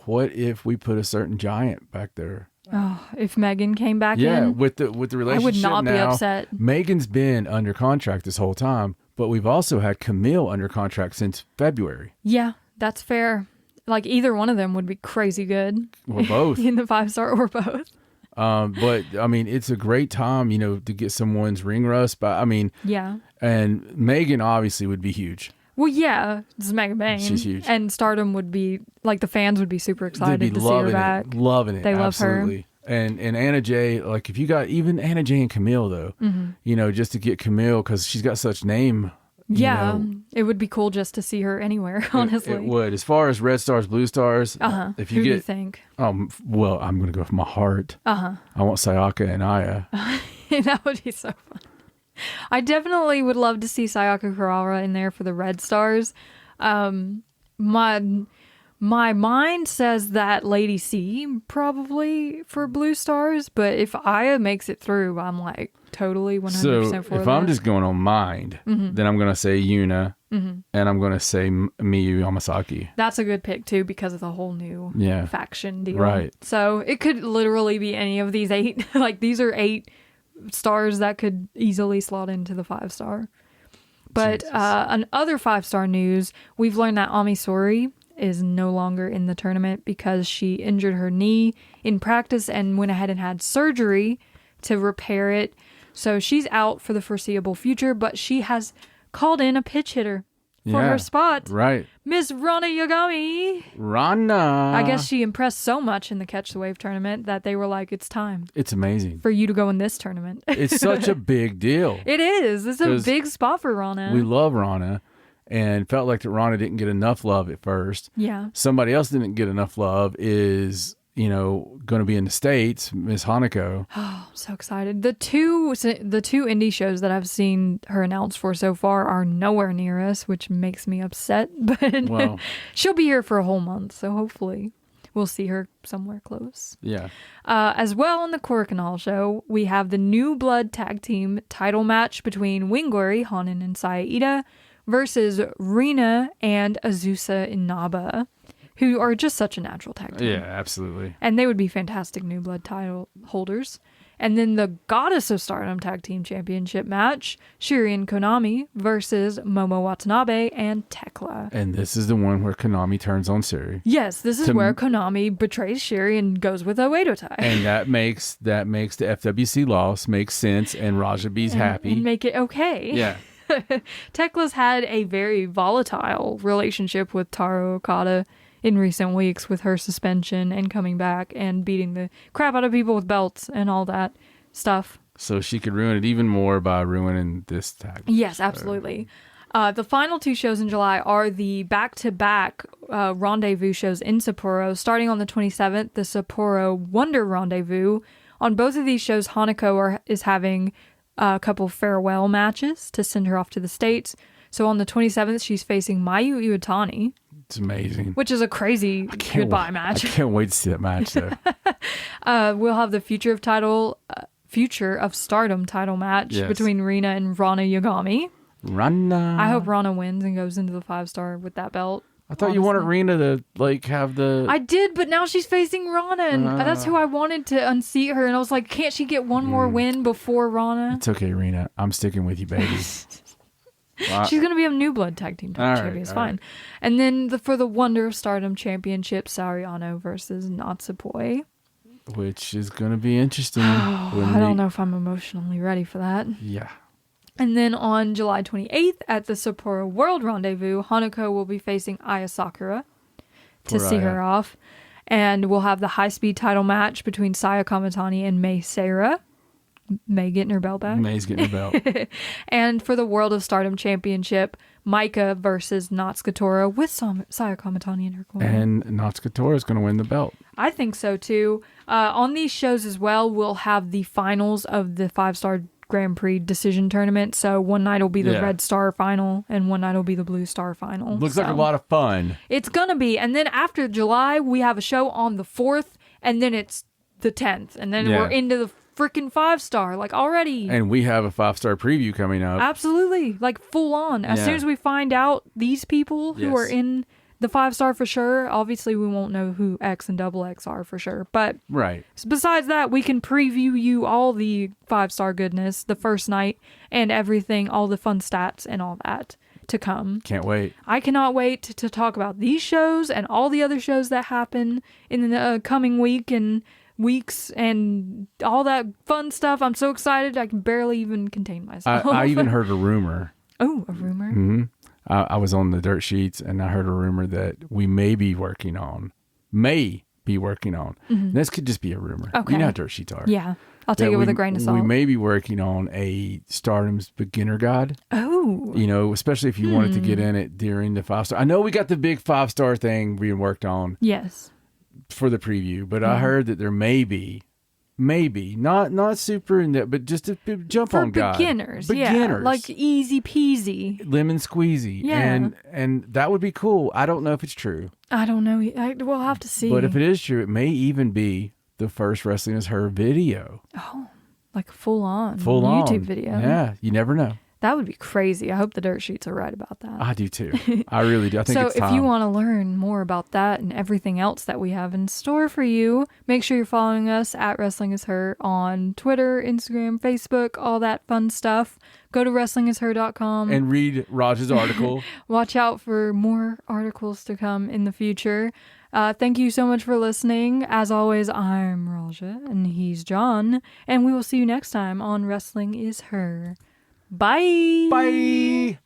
what if we put a certain giant back there? Oh, if Megan came back in? Yeah, with the relationship I would not now, be upset. Megan's been under contract this whole time, but we've also had Camille under contract since February. Yeah, that's fair. Like either one of them would be crazy good. Or both. In the 5-star or both. But I mean, it's a great time, to get someone's ring rust. But I mean, yeah. And Megan obviously would be huge. Well, yeah, it's Megan Bang. She's huge. And Stardom would be, like, the fans would be super excited to see her back. Loving it. They absolutely. love her. And Anna Jay, like, if you got even Anna Jay and Camille, though, just to get Camille, because she's got such name. Yeah, it would be cool just to see her anywhere, honestly. It would. As far as Red Stars, Blue Stars, if you Who do you think? Well, I'm going to go with my heart. I want Sayaka and Aya. That would be so fun. I definitely would love to see Sayaka Kurara in there for the Red Stars. My mind says that Lady C probably for Blue Stars, but if Aya makes it through, I'm like totally 100% so for that. If I'm just going on mind, then I'm going to say Yuna, and I'm going to say Miyu Yamasaki. That's a good pick too because of the whole new faction deal. Right. So it could literally be any of these 8. Like these are 8 stars that could easily slot into the 5-star. But on other 5-star news, we've learned that Ami Saori is no longer in the tournament because she injured her knee in practice and went ahead and had surgery to repair it. So she's out for the foreseeable future, but she has called in a pitch hitter for her spot. Right. Miss Rana Yagami. Rana. I guess she impressed so much in the Catch the Wave tournament that they were like, it's time. It's amazing. For you to go in this tournament. It's such a big deal. It is. It's a big spot for Rana. We love Rana and felt like that Rana didn't get enough love at first. Yeah. Somebody else didn't get enough love is, going to be in the States, Miss Hanako. Oh, so excited. The two indie shows that I've seen her announced for so far are nowhere near us, which makes me upset. But she'll be here for a whole month, so hopefully we'll see her somewhere close. Yeah. As well on the Korakanal show, we have the New Blood Tag Team title match between Wingori, Hanan, and Saida versus Rina and Azusa Inaba, who are just such a natural tag team. Yeah, absolutely. And they would be fantastic New Blood title holders. And then the Goddess of Stardom Tag Team Championship match, Shiri and Konami versus Momo Watanabe and Tekla. And this is the one where Konami turns on Shiri. Yes, this is where Konami betrays Shiri and goes with Oedo Tai. And that makes the FWC loss make sense, and Raja B's happy. And make it okay. Yeah. Tekla's had a very volatile relationship with Taro Okada in recent weeks with her suspension and coming back and beating the crap out of people with belts and all that stuff. So she could ruin it even more by ruining this tag. Yes, absolutely. The final 2 shows in July are the back-to-back Rendezvous shows in Sapporo. Starting on the 27th, the Sapporo Wonder Rendezvous. On both of these shows, Hanako is having a couple farewell matches to send her off to the States. So on the 27th, she's facing Mayu Iwatani. It's amazing. Which is a crazy goodbye match. I can't wait to see that match, though. We'll have the Future of Stardom title match between Rina and Rana Yagami. Rana. I hope Rana wins and goes into the 5-star with that belt. I thought you wanted Rina to have the... I did, but now she's facing Rana, and that's who I wanted to unseat her. And I was like, can't she get one more win before Rana? It's okay, Rina. I'm sticking with you, baby. She's going to be a New Blood Tag Team champion. It's fine. Right. And then for the Wonder of Stardom Championship, Saori Anou versus Natsupoi. Which is going to be interesting. I don't know if I'm emotionally ready for that. Yeah. And then on July 28th at the Sapporo World Rendezvous, Hanako will be facing Aya Sakura to see her off. And we'll have the high-speed title match between Saya Kamatani and Mei Seira. May getting her belt back. May's getting her belt. And for the World of Stardom Championship, Mika versus Natsuko Tora with Saya Kamatani in her corner. And Natsuko Tora is going to win the belt. I think so too. On these shows as well, we'll have the finals of the 5-star Grand Prix decision tournament. So one night will be the Red Star final and one night will be the Blue Star final. Looks like a lot of fun. It's going to be. And then after July, we have a show on the 4th and then it's the 10th. And then we're into the freaking 5-star, like already. And we have a 5-star preview coming up. Absolutely. Like full on. As soon as we find out these people who are in the 5-star for sure, obviously we won't know who X and double X are for sure. But besides that, we can preview you all the 5-star goodness the first night and everything, all the fun stats and all that to come. Can't wait. I cannot wait to talk about these shows and all the other shows that happen in the coming week and weeks and all that fun stuff. I'm so excited I can barely even contain myself. I even heard a rumor. Oh, a rumor? Mm-hmm. I was on the dirt sheets and I heard a rumor that we may be working on. Mm-hmm. This could just be a rumor. Okay. You know how dirt sheets are. Yeah. I'll take it with a grain of salt. We may be working on a Stardom's beginner guide. Oh. You know, especially if you wanted to get in it during the 5-star. I know we got the big 5-star thing being worked on. Yes. For the preview, but I heard that there may be not super in depth, but just a jump on guide. Beginners, yeah, like easy peasy, lemon squeezy, and that would be cool. I don't know if it's true. I don't know. We'll have to see. But if it is true, it may even be the first Wrestling Is Her video. Oh, like full on YouTube video. Yeah, you never know. That would be crazy. I hope the dirt sheets are right about that. I do too. I really do. I think so it's time. If you want to learn more about that and everything else that we have in store for you, make sure you're following us at Wrestling Is Her on Twitter, Instagram, Facebook, all that fun stuff. Go to wrestlingisher.com. And read Raj's article. Watch out for more articles to come in the future. Thank you so much for listening. As always, I'm Raja and he's John. And we will see you next time on Wrestling Is Her. Bye. Bye.